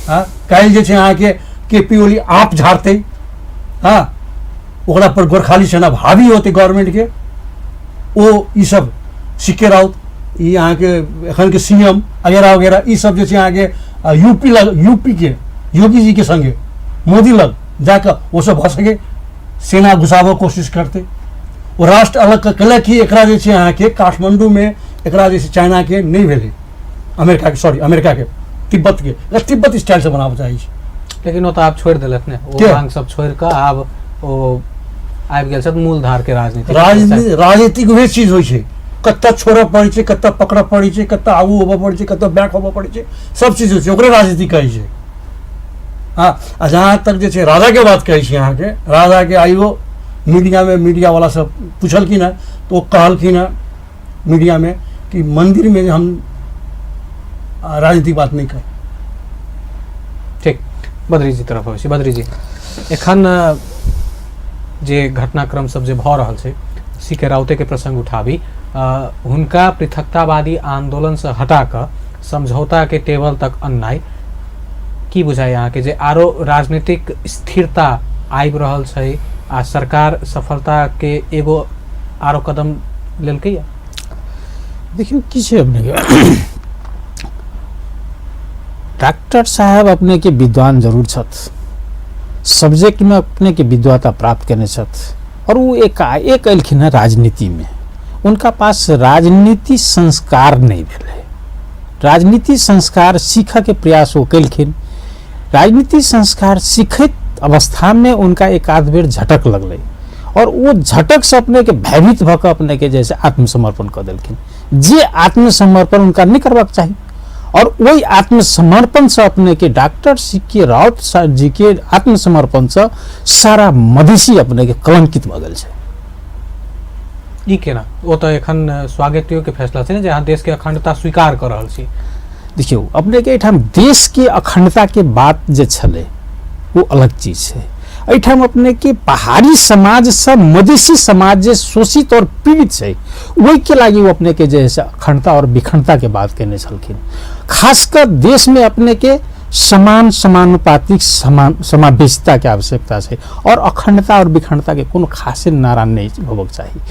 हाँ काल्हि जे छै अहाँ के केपी ओली आप झाड़ते, हाँ ओकरा पर गोरखाली सेना भावी होते गवर्नमेंट के। ओ ई सब सीके राउत ई अहाँ के एखन के सीएम वगैरह वगैरह ई सब जे छै अहाँ के यूपी के योगी जी के संगे मोदी लग जाकर वो सब भ सके सेना घुसाबो कोशिश करते। वो राष्ट्र अलग कल कि एकरा जे छै अहाँ के काठमांडू में एकरा जे छै चाइना के नहीं भेले, अमेरिका के सॉरी अमेरिका के तिब्बत के तिब्बत स्टाइल से बनाबो चाही छै। लेकिन वो तो आप छोड़ दिलत ने, वो मांग सब छोड़ के आब वो आबि गेल छथि मूलधार के राजनीतिक वही चीज होइ छै। कत्ता छोड़ऽ पड़ै छै, कत्ता पकड़ऽ पड़ै छै, कत्ता आगू होबऽ पड़ै छै, कत्ता बैक होबऽ पड़ै छै, सब चीज होइ छै, ओकरे राजनीति कहै छै। हाँ जहाँ तक जे छै राजा के बात कहै छी अहाँ के, राजा के आइयो मीडिया में मीडिया वाला सब पूछलखिन है तो वो कहलखिन है मीडिया में कि मंदिर में हम राजनीतिक बात नहीं करें। ठीक, बद्री जी तरफ होइछी। बद्री जी एखन जे घटनाक्रम सब जे भऽ रहल छै, सीके राउते के प्रसंग उठाबी, हुनका पृथकतावादी आंदोलन से हटा कऽ समझौता के टेबल तक अन्नाइ की बुझाइ अहाँ के जे आरो राजनीतिक स्थिरता आबि रहल छै आ सरकार सफलता के एगो आरो कदम लेलकै? देखियो की छै अपने के डॉक्टर साहब अपने के विद्वान जरूर छथ, सब्जेक्ट में अपने के विद्वता प्राप्त करने छथ और वो एक एलखिन राजनीति में। उनका पास राजनीति संस्कार नहीं भेले, राजनीति संस्कार सीख के प्रयास वो कलखिन। राजनीति संस्कार सीखत अवस्था में उनका एक आध बेर झटक लगल और वो झटक से अपने के भयभीत भऽ कऽ अपने के जैसे आत्मसमर्पण कर दिलखिन। जे आत्मसमर्पण उनका नहीं करबाक चाहिए और वही आत्मसमर्पण से अपने के डॉक्टर सीके राउत जी के आत्मसमर्पण से सारा मधेसी अपने के कलंकित भऽ गेल छै। ई केना? वो तो एखन स्वागतियों के फैसला छै ने, जहाँ देश के अखंडता स्वीकार कर रहल छी। देखियो अपने के एठाम देश के अखंडता के बात जे छले वो अलग चीज है। एठाम अपने के पहाड़ी समाज से मधेसी समाज जे शोषित और पीड़ित है वही के लागी वो अपने के जैसे अखंडता और विखंडता के बात कहने छलखिन। खासकर देश में अपने के समानुपातिक समावेशिता के आवश्यकता है और अखंडता और विखंडता के कोनो खासे नारा नहीं होबक चाहिए।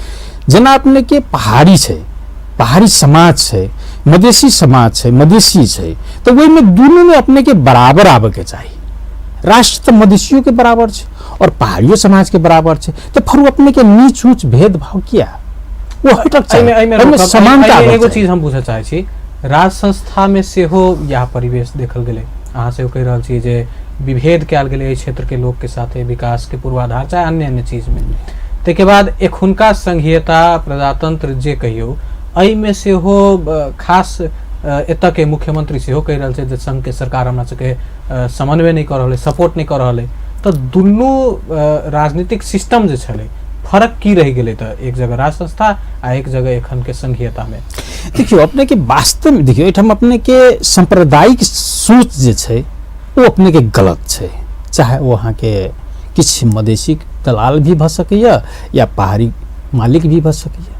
जना अपने के पहाड़ी है, पहाड़ी समाज है, मधेसी समाज है, मधेसी है, तो वही में दोनों में अपने के बराबर आवे के चाहिए। राष्ट्र तो मधेसियों के बराबर है और पहाड़ियों समाज के बराबर है, तो फिर अपने के नीच ऊंच भेदभाव किया वो हटक चाहिए। समानता एगो चीज हम पूछे चाहे छी, राज संस्था में सेहो यह परिवेश देखल गेले, अहाँ से कहि रहल छी जे विभेद कयल गेले क्षेत्र के लोग के साथे विकास के पूर्वाधार चाहे अन्य अन्य चीज में। ताहिके बाद एखुनका संघीयता प्रजातंत्र जे कहियो एहि में सेहो खास एतऽ के मुख्यमंत्री सेहो कहि रहल छै जे संघ के सरकार हमरा सबके समन्वय नहीं कर रहल, सपोर्ट नहीं कर रहल, तो दुनू राजनीतिक सिस्टम जे छलै फर्क की रह गेलै? तो एक जगह राज संस्था आ एक जगह एखन के संघीयता में देखियो अपने के वास्तव में देखियो एठाम अपने के सांप्रदायिक सोच जे छै वो अपने के गलत छै। चाहे वो अहाँ के किछ मधेसी दलाल भी भ सकैया या पहाड़ी मालिक भी भ सकैया।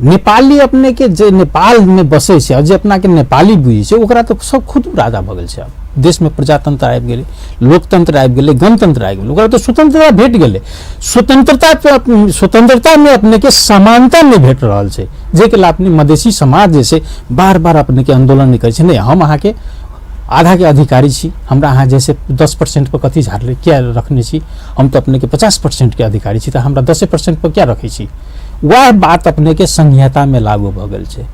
नेपाली अपने के जे नेपाल में बसे छै जे अपना के नेपाली बुझै छै ओकरा तो सब खुद राजा भ गेल छै। अब देश में प्रजातंत्र आबि गेलै, लोकतंत्र आबि गेलै, गणतंत्र आबि गेलै, ओकरा तो स्वतंत्रता भेट गेलै। स्वतंत्रता में अपने के समानता नहीं भेट रहल छै, जे के अपने मधेसी समाज जैसे बार बार अपने के आंदोलन नहीं करे छै। नहीं हम अहाँ के आधा के अधिकारी छी, हमरा अहाँ जैसे 10% पर कथी झाड़ले क्या रखने छी, हम तो अपने के 50% के अधिकारी छी, तो हमरा 10% पर क्या रखे छी। वह बात अपने के संघीयता में लागू भ गेल छै।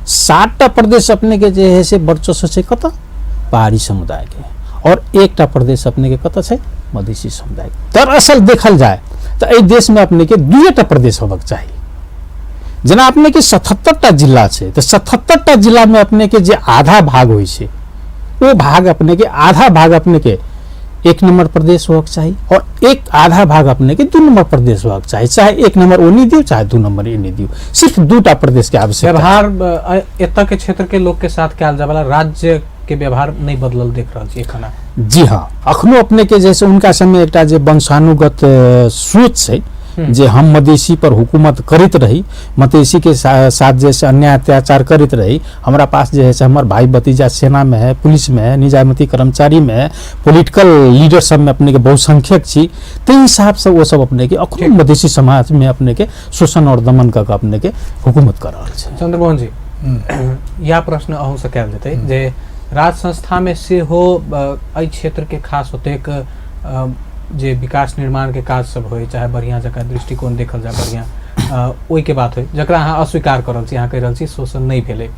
7टा प्रदेश अपने के जे है से वर्चस्व छै कतऽ पहाड़ी समुदाय के, और 1टा प्रदेश अपने के कतऽ छै मधेसी समुदाय के। दरअसल देखल जाए तो एहि देश में अपने के 2टा प्रदेश होबक चाहिए। जेना अपने के 77टा जिला छै, तो 77टा जिला में अपने के जे आधा भाग होइ छै, वो भाग अपने के आधा भाग अपने के 1 नंबर प्रदेश होक चाहिए, और एक आधा भाग अपने के 2 नंबर प्रदेश होक चाहिए। चाहे 1 नंबर वो नहीं दियो, चाहे 2 नंबर ये नहीं दियो, सिर्फ 2टा प्रदेश के आवश्यकता। व्यवहार एतऽ के क्षेत्र के लोग के साथ कयल जाए वाला राज्य के व्यवहार नहीं बदलल देख रहल छी एखन। जी हाँ, अखनो अपने के जैसे उनका समय एकटा जे वंशानुगत सोच छै जे हम मधेसी पर हुकूमत करते रही, मधेसी के साथ जैसे अन्याय अत्याचार करते रही, हमारा पास जो है से हमारे भाई भतीजा सेना में है, पुलिस में है, निजामती कर्मचारी में है, पॉलिटिकल लीडर सब में अपने के बहुसंख्यक छी, तो हिसाब से वो सब अपने के अखनो मधेसी समाज में अपने के शोषण और दमन का अपने के हुकूमत कर रहल छै। चंद्रमोहन जी, यह प्रश्न अहूँ से कयल जेतै जे राज संस्था में सेहो एहि क्षेत्र के खास ओतेक जे विकास निर्माण के काज सब होय, चाहे बढ़िया जगह दृष्टिकोण देखल जाए बढ़िया ओहि के बात होय, जकरा अहाँ अस्वीकार कर रहल छी, अहाँ कहि रहल छी शोषण नहीं भेलै।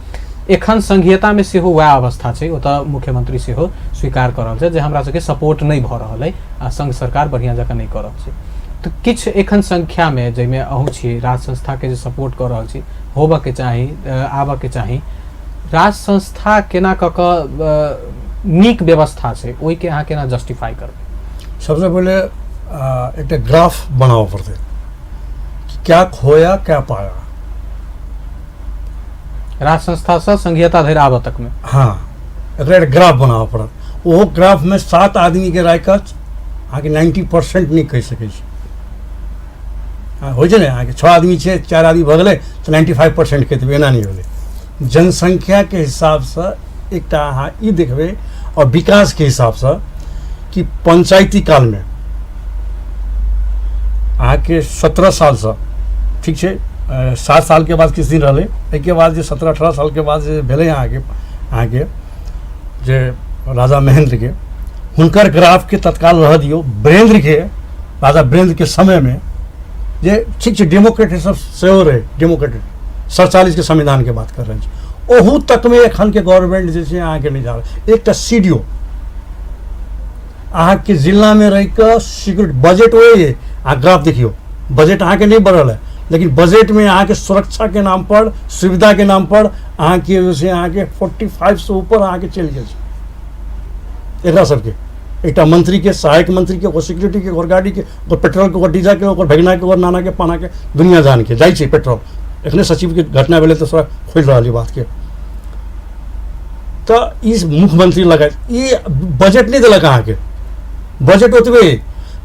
एखन संघीयता में सेहो वएह अवस्था छै, ओतऽ मुख्यमंत्री सेहो स्वीकार कर रहल छै जे हमरा सबके सपोर्ट नहीं भऽ रहल है, आ संघ सरकार बढ़िया जगह नहीं कर रहल छै। तो किछ एखन संख्या में जाहिमे अहूँ छी राज संस्था के जे सपोर्ट कर रहल छी, होबऽ के चाही, आबऽ के चाही, राज संस्था केना कऽ कऽ नीक व्यवस्था छै ओहि के अहाँ केना जस्टिफाई करबै? सबसे पहले एक ग्राफ बनाओ पड़ते, क्या खोया क्या पाया राज संस्था से संघीयता धरि आबऽ तक में। हाँ, एक ग्राफ बनाओ पड़त। वो ग्राफ में 7 आदमी के राय का अहाँके 90% नहीं कहि सकै छी। हो छै ने, अहाँके 6 आदमी छै, 4 आदमी भऽ गेलै तऽ 95% कहि देबै, एना नहीं होलै। जनसंख्या के हिसाब से एकटा अहाँ ई देखबै, और विकास के हिसाब से कि पंचायती काल में अहाँके 17 साल से ठीक छै, 7 साल के बाद किछु दिन रहलै, एहिके बाद जे 17-18 साल के बाद जे भेलै अहाँके जे राजा महेंद्र के, हुनकर ग्राफ के तत्काल रह दियौ। वीरेंद्र के, राजा वीरेंद्र के समय में जे ठीक छै डेमोक्रेट सब सेहो रहे, डेमोक्रेट 47 के संविधान के बात कर रहे हैं, ओहू तक में एखन के गवर्नमेंट जे छै अहाँके नहीं जा रहल। एकटा सीडीओ अहाँके जिला में रह के सिक्योरिटी बजट वही है, अहाँ ग्राफ देखियो, बजट अहाँके नहीं बढ़ल है, लेकिन बजट में अहाँके सुरक्षा के नाम पर, सुविधा के नाम पर अहाँके जैसे अहाँके 45 से ऊपर अहाँके चलि गेल छै। एकरा सबके एकटा मंत्री के, सहायक मंत्री के, ओकर सिक्योरिटी के, ओकर गाड़ी के, ओकर पेट्रोल के, ओकर डीजल के, ओकर भगना के, ओकर नाना के, पाना के, दुनिया जान के जाइ छै पेट्रोल। एखने सचिव के घटना भेलै तऽ थोड़ा खोलि रहल बात के, तो इस मुख्यमंत्री लगा ई बजट नहीं देलक अहाँके, बजट ओतबे।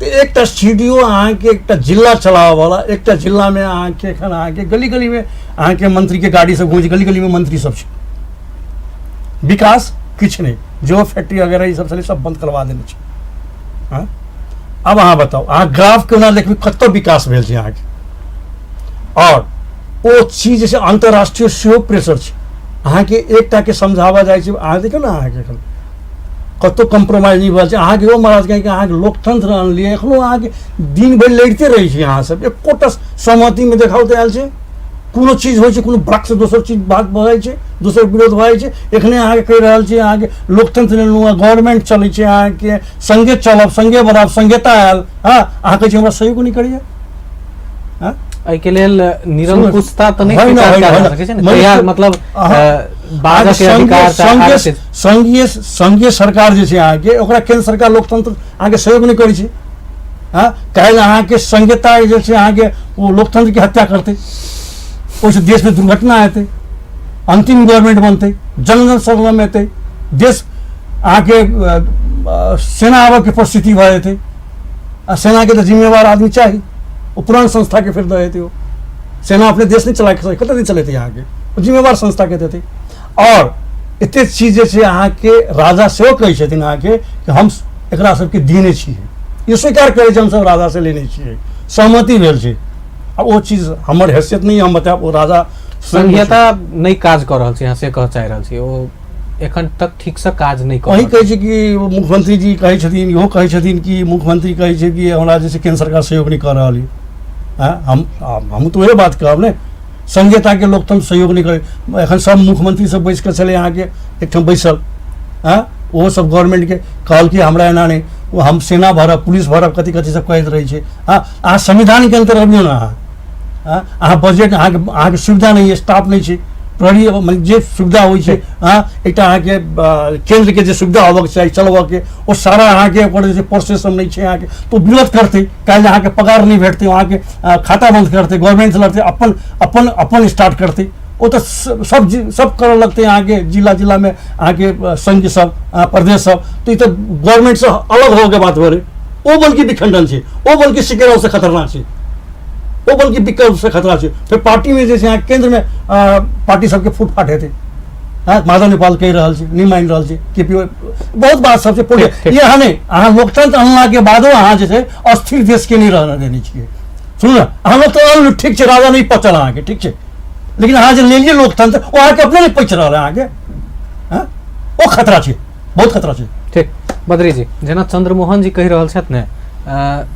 तो एकटा सीडीओ अहाँके एकटा जिला चलाबऽ वाला, एकटा जिला में अहाँके एखन अहाँके गली गली में अहाँके मंत्री के गाड़ी सब घूमि, गली गली में मंत्री सब छै, विकास किछु नहीं, जो फैक्ट्री वगैरह ई सब छलै सब बंद करवा देने छै। हाँ, अब अहाँ बताओ, अहाँ ग्राफ केना देखबै कतऽ विकास भेल छै अहाँके, और ओ चीज जैसे अंतर्राष्ट्रीय सेहो प्रेशर छै अहाँके एकटा के समझावा जाइ छै। अहाँ देखियौ ने अहाँके एखन कतौ कम्प्रोमाइज नहीं भेल छै। अहाँके ओ महाराज कहें कि अहाँके लोकतंत्र आनलियै, एखनो अहाँके दिन भरि लड़िते रहै छी अहाँ सब, एकोटा सहमति में देखाओ तऽ आयल छै। कोनो चीज होइ छै, कोनो ब्रक से दोसर चीज बात भऽ जाइ छै, दोसर विरोध भऽ जाइ छै। एखने अहाँके कहि रहल छी अहाँके लोकतंत्र लेलहुँ, गवर्नमेंट चलै छै, अहाँके संगे चलब, संगे बढ़ब, संगेता आयल। हाँ, अहाँ कहै छी हमरा सहयोग नहीं करैया। हाँ, एहि के लेल निरंकुशता तऽ नहीं स्वीकार कयल जा सकै छै ने, तैयार मतलब बाजऽ के अधिकार संघीय सरकार जे छै अहाँके, ओकरा केंद्र सरकार लोकतंत्र अहाँके सहयोग नहीं करै छै। हाँ, काल्हि अहाँके संघीयता जे छै अहाँके ओ लोकतंत्र के हत्या करतै, ओहिसँ देश में दुर्घटना हेतै, अंतिम गवर्नमेंट बनतै, जन जन संग्राम हेतै, देश अहाँके सेना आबऽ के परिस्थिति भऽ जेतै। आ सेना के तऽ जिम्मेवार आदमी चाही, वो पुरान संस्था के फिर देते हो। सेना अपने देश नहीं चला कते दिन चलेते यहाँ के, जिम्मेवार संस्था के देते। और एते चीज जे अहाँ के राजा सेहो कहै छथिन अहाँ के कि हम एकरा सबके देने छियै, ये स्वीकार करे हम सब राजा से लेने छियै, सहमति भेल छै। अब वो चीज हमर हैसियत नहीं, हम बतायब वो राजा संघीयता नहीं काज कर रहल छै, यहाँ से कह चाहि रहल छी ओ एखन तक ठीक से काज नहीं कर। वही कहै छै कि मुख्यमंत्री जी कहै छथिन, इहो कहै छथिन कि मुख्यमंत्री कहै छै कि हमरा जे छै केंद्र सरकार सहयोग नहीं कर रहल है। हम तो वही बात कहब ने संघीयता के लोकतंत्र सहयोग नहीं करे। एखन सब मुख्यमंत्री सब बैस के चले यहाँ के एक ठाम बैसल, हाँ वो सब गवर्नमेंट के कहल कि हमरा एना नहीं, वो हम सेना भरब पुलिस भरब कथी कथी सब कहते रहे छे। हाँ अहाँ संविधान के अंतर अबियो ना, अहाँ बजट अहाँ सुविधा नहीं है, स्टाफ नहीं है, प्रहरी मतलब जे सुविधा होइ छै, हाँ एक अहाँ के केंद्र के जे सुविधा होबक चाहिए चलबऽ के वो सारा अहाँ के ओकर जे प्रोसेस सब नहीं है अहाँ के, तो विरोध करते काल्हि अहाँ के पगार नहीं भेटते, वहाँ के खाता बंद करते, गवर्नमेंट से लड़ते, अपन अपन अपन स्टार्ट करते, वो तो सब करऽ लगते अहाँ के जिला में अहाँ के संघ सब प्रदेश सब, तो ये तो गवर्नमेंट से अलग हो के बात हो रही। वो बल्कि विखंडन है, वो बल्कि सिकरव से खतरनाक है, वो बल्कि विकल्प से खतरा है। फिर पार्टी में जैसे यहाँ केंद्र में पार्टी सबके फूट फाट हेतै, हाँ माधव नेपाल कहि रहल छै, नहीं मान रहल छै, केपीओ बहुत बात सबसे पूरे ये अहाँ नहीं, अहाँ लोकतंत्र अनला के बादो अहाँ जे छै अस्थिर देश के नहीं रहने देने छियै। सुनू ना, अहाँ लोग ठीक छै, राजा नहीं पचल अहाँ के, ठीक छै, लेकिन अहाँ जे लेलियै लोकतंत्र वो अहाँ के अपने नहीं पचि रहल अहाँ के, हाँ वो खतरा छै, बहुत खतरा छै। ठीक बद्री जी, जेना चंद्रमोहन जी कहि रहल छथि ने,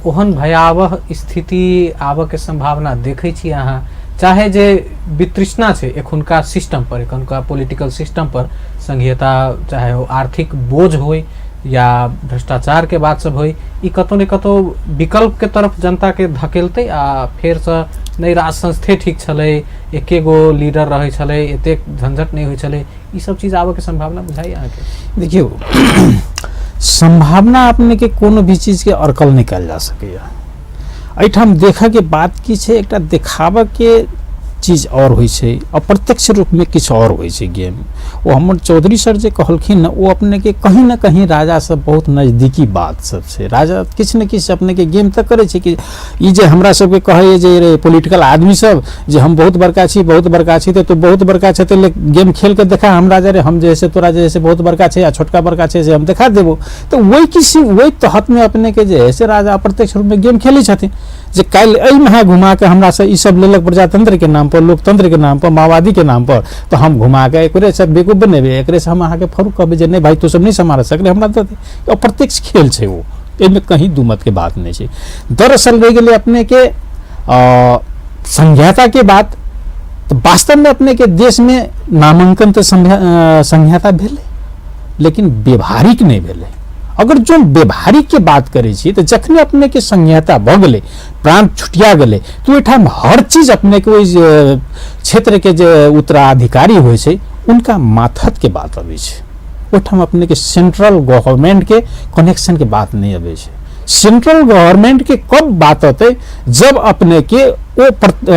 ओहन भयावह स्थिति आबऽ के संभावना देखै छी अहाँ, चाहे जे वितृष्णा छै एखुनका सिस्टम पर, एखुनका पॉलिटिकल सिस्टम पर, संघीयता चाहे वो आर्थिक बोझ होय या भ्रष्टाचार के बात सब होय, ई कतौ ने कतौ विकल्प के तरफ जनता के धकेलते आ फेर से नहीं राज संस्थे ठीक छलै, एके गो लीडर रहे छलै, एतेक झंझट नहीं होय छलै, ई सब चीज आबऽ के संभावना बुझाई अहाँ के? देखियो संभावना अपने के कोनो भी चीज के अरकल नहीं कल जा सके। एठाम देखा के बात की छे, एकटा देखावा के चीज और होइ छे, अप्रत्यक्ष रूप में किछ और होइ छे गेम। वो हमर चौधरी सर जे कहलखिन न, वो अपने के कहीं ना कहीं राजा से बहुत नजदीकी बात सब छे। राजा किछ न किछ अपने के गेम तक करे छे कि ई जे हमरा सब के कहे जे पॉलिटिकल आदमी सब जे हम बहुत बड़का छी, बहुत बड़का छी, तो बहुत बड़का छे, तो गेम खेल के देखा हम राजा रे, हम जैसे तोरा जैसे बहुत बड़का छे या छोटका बड़का छे से हम देखा देबो। तो वही तहत में अपने के जे है राजा अप्रत्यक्ष रूप में गेम खेले छथिन, जे काल्हि एहि में घुमा के हमरा से ई सब लेलक प्रजातंत्र के नाम पर, लोकतंत्र के नाम पर, माओवादी के नाम पर, तो हम घुमा के एकरे से बेवकूफ बनेबे, एकरे से हम अहाँ के फरूक कहबे जे नहीं भाई तो सब नहीं संभाल सकले, हमरा दे दे। अप्रत्यक्ष खेल छे वो, एमे कहीं दुमत के बात नहीं छे। दरअसल रह गेले अपने के संघीयता के बात, तो वास्तव में अपने के देश में नामांकन तो संघीयता भेले, लेकिन व्यवहारिक नहीं भेले। अगर जो व्यवहारिक के बात करे छी तो जखने अपने के संघीयता भ गेले, प्रांत छुटिया गेले, तो एठाम हर चीज अपने के ओइ क्षेत्र के जो उत्तराधिकारी होय छै उनका माथत के बात अबै छै। ओठाम अपने के सेंट्रल गवर्नमेंट के कनेक्शन के बात नहीं अबै छै। सेंट्रल गवर्नमेंट के कब बात होते, जब अपने के वो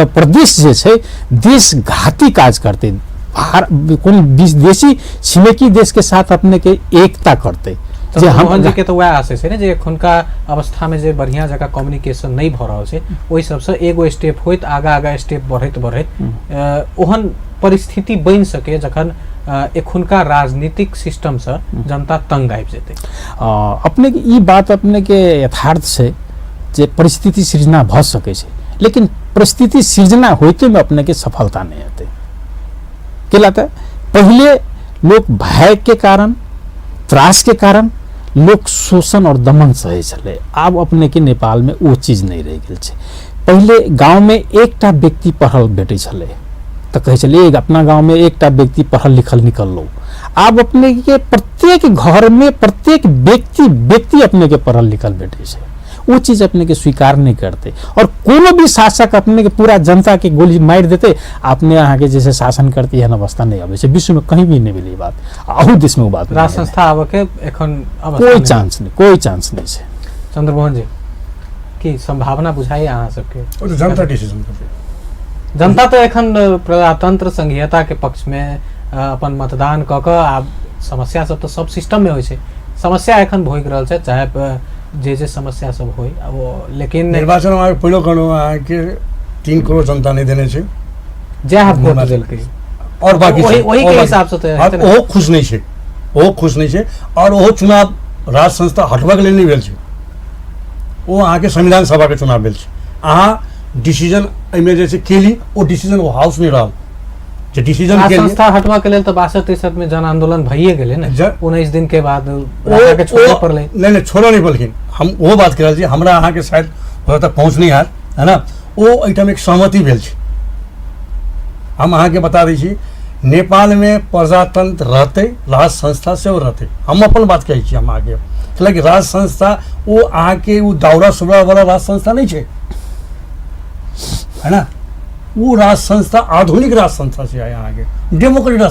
प्रदेश जे छै देशघाती काज करते, कोन विदेशी छिमेकी देश के साथ अपने के एकता करते। चंद्रमोहन जी के तो वह आशय है जे एखुनका अवस्था में जे बढ़िया जगह कम्युनिकेशन नहीं भ रहल छै, ओहि सबसे एगो स्टेप होइत आगा स्टेप बढ़ैत ओहन परिस्थिति बन सके जखन एखुनका राजनीतिक सिस्टम से जनता तंग आबि जेतै। अपने के ई बात अपने के यथार्थ छै जे परिस्थिति सृजना भ सकै छै, लेकिन परिस्थिति सृजना होते में अपने के सफलता नहीं हेतै। केला त पहले लोग भय के कारण, त्रास के कारण लोग शोषण और दमन सहे छले, आब अपने के नेपाल में वो चीज नहीं रह गेल छै। पहले गांव में एकटा व्यक्ति पढ़ल भेटे छले तो कहे छले अपना गांव में एकटा व्यक्ति पढ़ल लिखल निकललो, आब अपने के प्रत्येक घर में प्रत्येक व्यक्ति अपने के पढ़ल लिखल भेटे छै। वो चीज अपने के स्वीकार नहीं करते, और कोनो भी शासक अपने के पूरा जनता के गोली मार देते, अपने यहाँ के जैसे शासन करती है अवस्था नहीं आवे। विश्व में कहीं भी नहीं मिली बात, आहू देश में वो बात राज संस्था आवे के एखन कोई चांस नहीं है। चंद्रमोहन जी की संभावना बुझाई अहाँ सबके? जनता डिसीजन करते, जनता तो एखन प्रजातंत्र संघीयता के पक्ष में अपन मतदान क के आब समस्या सब तो सब सिस्टम में होय छै, समस्या एखन भोग रहल छै, चाहे जे समस्या सब होय वो, लेकिन निर्वाचन आयोग पहिलो कहनो के 3 करोड़ जनता नहीं देने छै, जे हाथ वोट देलकै और बाकी वही के हिसाब से तो वो खुश नहीं छै, वो खुश नहीं छै। और वो चुनाव राज संस्था हटबा के लिए नहीं भेल छै, वो अहाँ के संविधान सभा के चुनाव भेल छै। अहाँ डिसीजन एमे जे छै केली, वो डिसीजन वो हाउस नहीं रहल जे डिसीजन के संस्था हटवा के लेल तो 62-63 में जन आंदोलन भइए गेले ने, 19 दिन के बाद राजा के छोड़े पड़ले। नहीं छोड़ो नहीं बल्कि हम वो बात कर रहल छी, हमरा अहाँ के शायद तक पहुँच नहीं है ना, वो एठाम एक सहमति भेल छै, हम अहाँके बता दै छी नेपाल में प्रजातंत्र रहते, राज संस्था से रहते। हम अपन बात कहै छी हम आगे, कैलाकि राज संस्था वो अहाँके वो दौरा सुबरा वाला राज संस्था नहीं है, है ना। वो राज संस्था आधुनिक राज संस्था से आए आगे, डेमोक्रेटिक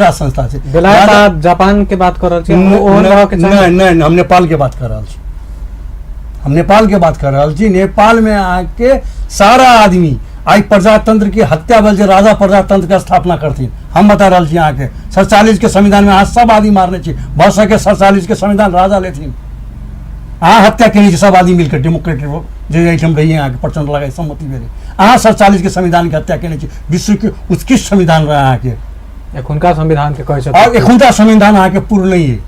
राज संस्था से। बेलायत आप जापान के बात कर रहे छी, नहीं, हम नेपाल के बात कर रहे छी, हम नेपाल के बात कर रहे छी। नेपाल में आके सारा आदमी आई प्रजातंत्र की हत्या बल से राजा प्रजातंत्र का स्थापना करती। हम बता रहे छी यहाँ के 47 के संविधान में आज सब आदमी मारने छी, बहुत सके 47 के संविधान राजा लेथिन, अहाँ हत्या केने सब आदमी मिलकर डेमोक्रेटिक जो एहिठाम रहिए अहाँके प्रचंड लगाए सम्मति भेले, अहाँ 47 के संविधान के हत्या केने छी। विश्व के उत्कृष्ट संविधान रहा अहाँके, एखुनका संविधान के कहै छै, और एखुनका संविधान अहाँके पूर्ण नहीं है।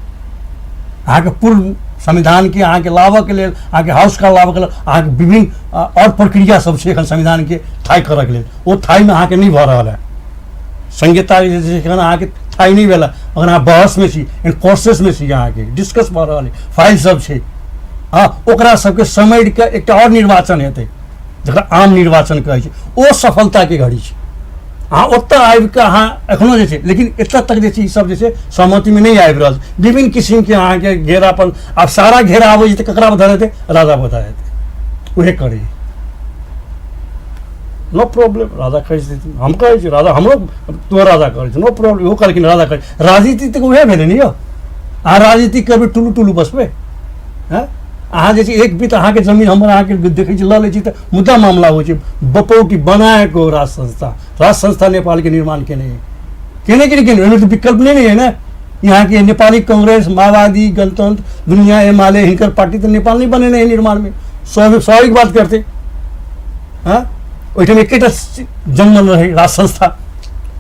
अहाँके पूर्ण संविधान के अहाँके लाभक लेल, अहाँके हाउस का लाभक लेल अहाँके विभिन्न और प्रक्रिया सब छै एखन संविधान के ठाई करऽ के लेल, ओ ठाई में अहाँके नहीं भऽ रहल है। संहिता जे छै एखन अहाँके ठाई नहीं भेल, अगर अहाँ बहस में छी, इन प्रोसेस में छी, अहाँके डिस्कस भऽ रहल है, फाइल सब छै। हाँ, ओकरा सबके समेट के एकटा और निर्वाचन हेतै जकरा आम निर्वाचन कहै छै, ओ सफलता के घड़ी छै। हाँ, ओतऽ आबि कऽ अहाँ एखनो जे छै, लेकिन एतऽ तक जे छै ई सब जे छै सहमति में नहीं आबि रहल, विभिन्न किस्म के अहाँके घेरापन। आब सारा घेरा आबै छै तऽ ककरा बता देतै, राजा बता देतै, उहे करै। नो प्रॉब्लम, राजा कहै छथिन, हम कहै छी राजा हमरो तो राजा करै छै, नो प्रॉब्लम। ओ कहलखिन राजा करै, राजनीति तऽ उहे भेलै ने यौ, अहाँ राजनीति करबै टुलू टुलू बसबै। हैं, अहाँ जे छै एक बीत अहाँके जमीन हमर अहाँके देखै छी लऽ लै छी तऽ मुद्दा मामला होइ छै। बपौटी बनाएको राज संस्था नेपाल के निर्माण केने है, केने ओहिमे तो विकल्प नहीं है ना। यहाँ के नेपाली कांग्रेस, माओवादी, गणतंत्र, दुनिया, एमाले, हिनकर पार्टी तो नेपाल नहीं बने है निर्माण में, स्वाभाविक बात करते। हाँ, ओहिठाम एकेटा जन्मल रहे राज संस्था।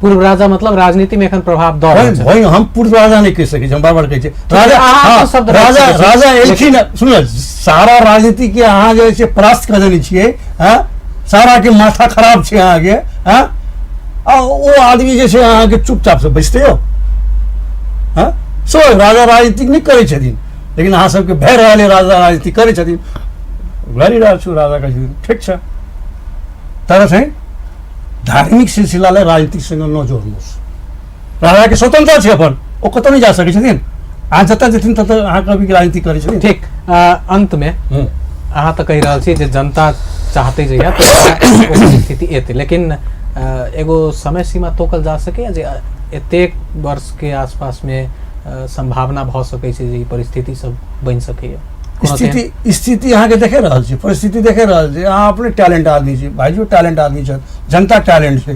पूर्व राजा मतलब राजनीति में एखन प्रभाव दऽ रहल छै। हम पूर्व राजा नहीं कह सकै छी, हम बार-बार कहै छी राजा। अहाँ तो शब्द राजा राजा एलखिन, सुनिए, सारा राजनीति के अहाँ जे छै परास्त कऽ देने छियै। हाँ, सारा के माथा खराब छै अहाँके। हाँ, आ ओ आदमी जे छै अहाँके चुपचाप से बैसते हो। हाँ, सो राजा राजनीति नहीं करै छथिन, लेकिन अहाँ सबके भय रहल है राजा राजनीति करै छथिन। गरी रहल छु राजा कहै छथिन, ठीक छ, तर चाहिँ धार्मिक सिलसिलालाई राजनीतिसँग नजोड्नुहोस्। राजा के स्वतन्त्रता छै अपन, ओ कतौ नहीं जा सकै छथिन, अहाँ जतऽ जेथिन ततऽ अहाँ कभी राजनीति करै छथिन। ठीक, अंत में अहाँ तऽ कहि रहल छी जे जनता चाहते जइया तऽ स्थिति एतै, लेकिन एगो समय सीमा तोकल जा सकैए जे एतेक वर्ष के आसपास में संभावना भऽ सकै छै जे ई परिस्थिति सब बनि सकैए। स्थिति अहाँ के देखे रहल छी, परिस्थिति देखे रहल छी। अहाँ अपने टैलेंट आदमी छी, भाईजी टैलेंट आदमी छथि, जनता टैलेंट छै।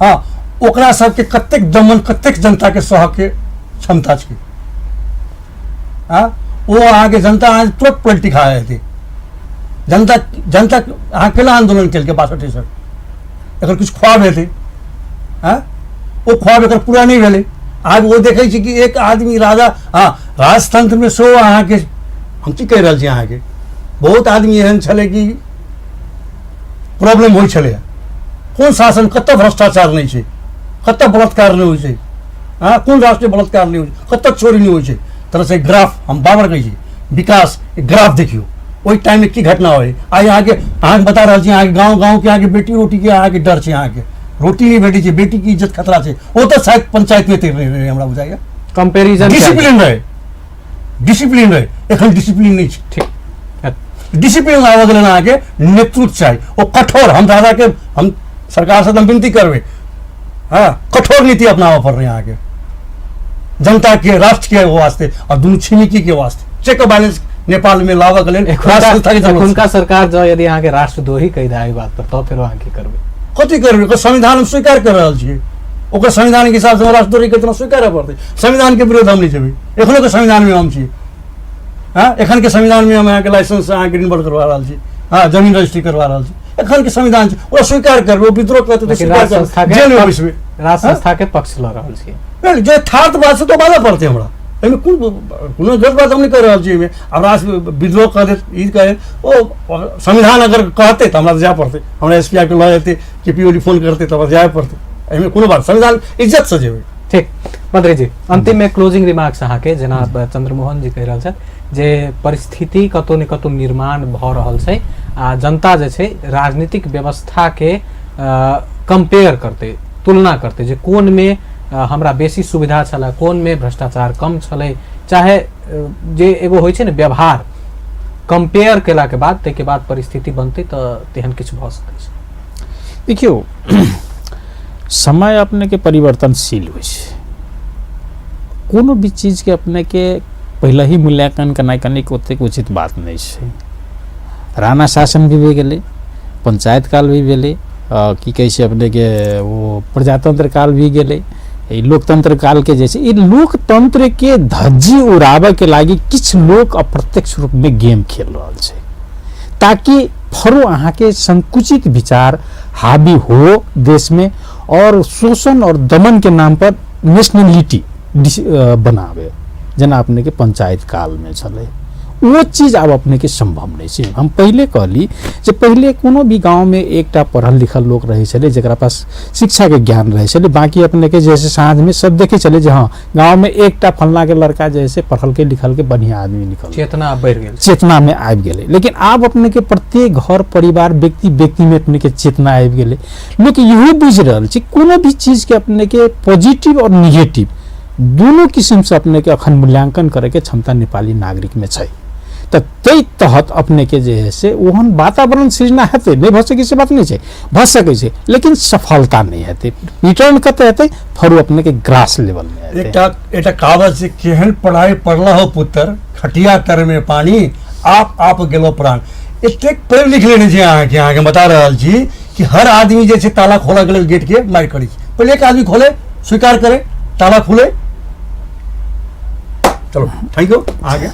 हाँ, ओकरा सबके कतेक दमन, कतेक जनता के सह के क्षमता छै। हाँ, वो अहाँके जनता अहाँ तुरंत पलटि खा हेतै। जनता अहाँ केना आंदोलन केलकै 62 एकर किछु ख्वाब हेतै। हाँ, वो ख्वाब एकर पूरा नहीं भेलै। आब वो देखै छी कि एक आदमी राजा, हाँ, राजतंत्र में सो अहाँके हम की कहि रहल छी अहाँके, बहुत आदमी एहन छलै कि प्रॉब्लम होइ छलै, कोन शासन, कतऽ भ्रष्टाचार नहीं छै, कतऽ बलात्कार नहीं होइ छै। हाँ, कोन राष्ट्रीय बलात्कार नहीं होइ छै, कतऽ चोरी नहीं होइ छै। तरह से ग्राफ हम बार-बार कहै छी, विकास ग्राफ देखियो, ओहि टाइम में की घटना होइ। आइ अहाँके बता रहल छी, अहाँके गाँव के अहाँके बेटी रोटी के अहाँके डर छै, अहाँके रोटी नहीं भेटै छै, बेटी की इज्जत खतरा छै। ओ तऽ शायद पंचायत में तैर रहे हमरा बुझाइया। कंपेरिजन डिसिप्लिन रहे, एखन डिसिप्लिन नहीं छै। ठीक, डिसिप्लिन लाबऽ के लेल अहाँके नेतृत्व चाही, ओ कठोर। हम राजा के, हम सरकार से विनती करबै, हाँ, कठोर नीति अपनाबऽ पड़ रही है अहाँके, जनता के, राष्ट्र के वास्ते और दुनू छिमेकी के वास्ते। चेक एंड बैलेंस नेपाल में लाबऽ के लेल एखुनका सरकार जो यदि अहाँके राष्ट्रद्रोही कहि दे एहि बात पर, तऽ फेर अहाँ की करबै? कथी करबै? संविधान हम स्वीकार कर रहल छियै, ओकर संविधान के हिसाब से राष्ट्रद्रोही केतना स्वीकार पड़तै। संविधान के विरोध हम नहीं जेबै, एखनो के संविधान में हम छी। हाँ, एखन के संविधान में हम अहाँके लाइसेंस अहाँके रिन्यूअल करवा रहल छी। हाँ, जमीन रजिस्ट्री करवा रहल छी। एखन के संविधान छै, ओकरा स्वीकार करबै। विद्रोह करतै तऽ स्वीकार करबै, जेल में बैसबै। राज संस्था के पक्ष लऽ रहल छी, जे यथार्थ बात छै तो बाजऽ पड़तै हमरा। एहिमे कोनो गलत बात हम नहीं कर रहल छी। एहिमे अब राज विद्रोह करे, ई करे, ओ संविधान अगर कहतै तऽ हमरा जाय पड़तै, हमरा एसपीआई के लऽ जेतै, केपीओली फोन करतै तऽ जाय पड़तै। एहिमे कोनो बात, संविधान इज्जत से जेबै। ठीक, मंत्री जी, अंतिम में क्लोजिंग रिमार्क्स अहाँके, जेना चंद्रमोहन जी कहि रहल छथि जे परिस्थिति कतौ ने कतौ निर्माण भऽ रहल छै, आ जनता जे छै राजनीतिक व्यवस्था के कंपेयर करते, तुलना करते जे कोन में हमरा बेसी सुविधा छला, कोन में भ्रष्टाचार कम छलै, चाहे जे एगो होइ छै ने व्यवहार कंपेयर केला के बाद तै के बाद परिस्थिति बनते तो तेहन किछु भ सकै छै। देखियो समय अपने के परिवर्तनशील होइ छै, कोनो भी चीज के अपने के पहले ही मूल्यांकन करना कनिक ओतेक उचित बात नहीं छै। राणा शासन भी भे गेलै, पंचायत काल भी भेलै, की कहै छै अपने के वो प्रजातंत्र काल भी गेलै, लोकतंत्र काल के जैसे ई लोकतंत्र के धज्जी उड़ाबे के लागी किछ लोग अप्रत्यक्ष रूप में गेम खेल रहल छै ताकि फरो अहाँ के संकुचित विचार हावी हो देश में और शोषण और दमन के नाम पर नेशनलिटी बनावे, जना अपने के पंचायत काल में चले वो चीज अब अपने के संभव नहीं छै। हम पहले कहली जे पहले कोनो भी गांव में एकटा पढ़ल लिखल लोग रहे छले जेकरा पास शिक्षा के ज्ञान रहे छले, बाकी अपने के जैसे साँझ में सब देखे चले जे हाँ गांव में एकटा फलना के लड़का जैसे पढ़ल के लिखल के बढ़िया आदमी निकल, चेतना बढ़ गेल, चेतना में आबि गेले। लेकिन आब अपने के प्रत्येक घर परिवार व्यक्ति व्यक्ति में अपने के चेतना आबि गेले। लोग इहो बुझ रहल छै कोनो भी चीज के अपने के पॉजिटिव और निगेटिव दोनों किस्म से अपने के अखन मूल्यांकन करे के क्षमता नेपाली नागरिक में छै। तो तै तहत अपने के जे है से ओहन वातावरण सृजना हेतै, नहीं भ सकै से बात नहीं छै, भ सकै छै लेकिन सफलता नहीं हेतै। रिटर्न कते हेतै फरू अपने के ग्रास लेवल में हेतै। एकटा कहावत छै केहन पढ़ाई पढ़ला हो पुत्र खटिया तर में पानी आप गेलो प्राण। एतेक पढ़ लिख लेने छै अहाँ के बता रहल छी कि हर आदमी जे छै ताला खोला गेल गेट के मार करी, पहले एक आदमी खोले स्वीकार करे ताला खुले। चलो थैंक यू। आगे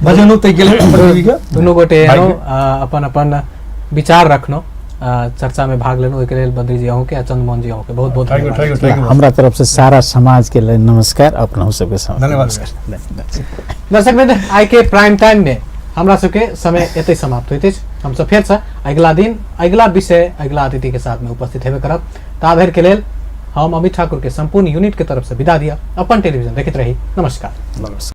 भजनो तै गेले दुनू गोटे अपन अपन विचार रखनो, चर्चा में भाग लेनो, ओके लेल बद्री जी अहूँ के, चंद्रमोहन जी अहूँ के बहुत बहुत धन्यवाद। हमरा तरफ से सारा समाज के लिए नमस्कार, अपना सबके धन्यवाद। दर्शक मित्र आई के प्राइम टाइम में हमरा सबके समय एते समाप्त होइत अछि। हम सब फेर से अगला दिन अगला विषय अगला अतिथि के साथ में उपस्थित हेबे करब। ता धरि के लेल हम अमित ठाकुर के संपूर्ण यूनिट के तरफ से विदा दिया। अपन टेलीविजन देखते रही। नमस्कार।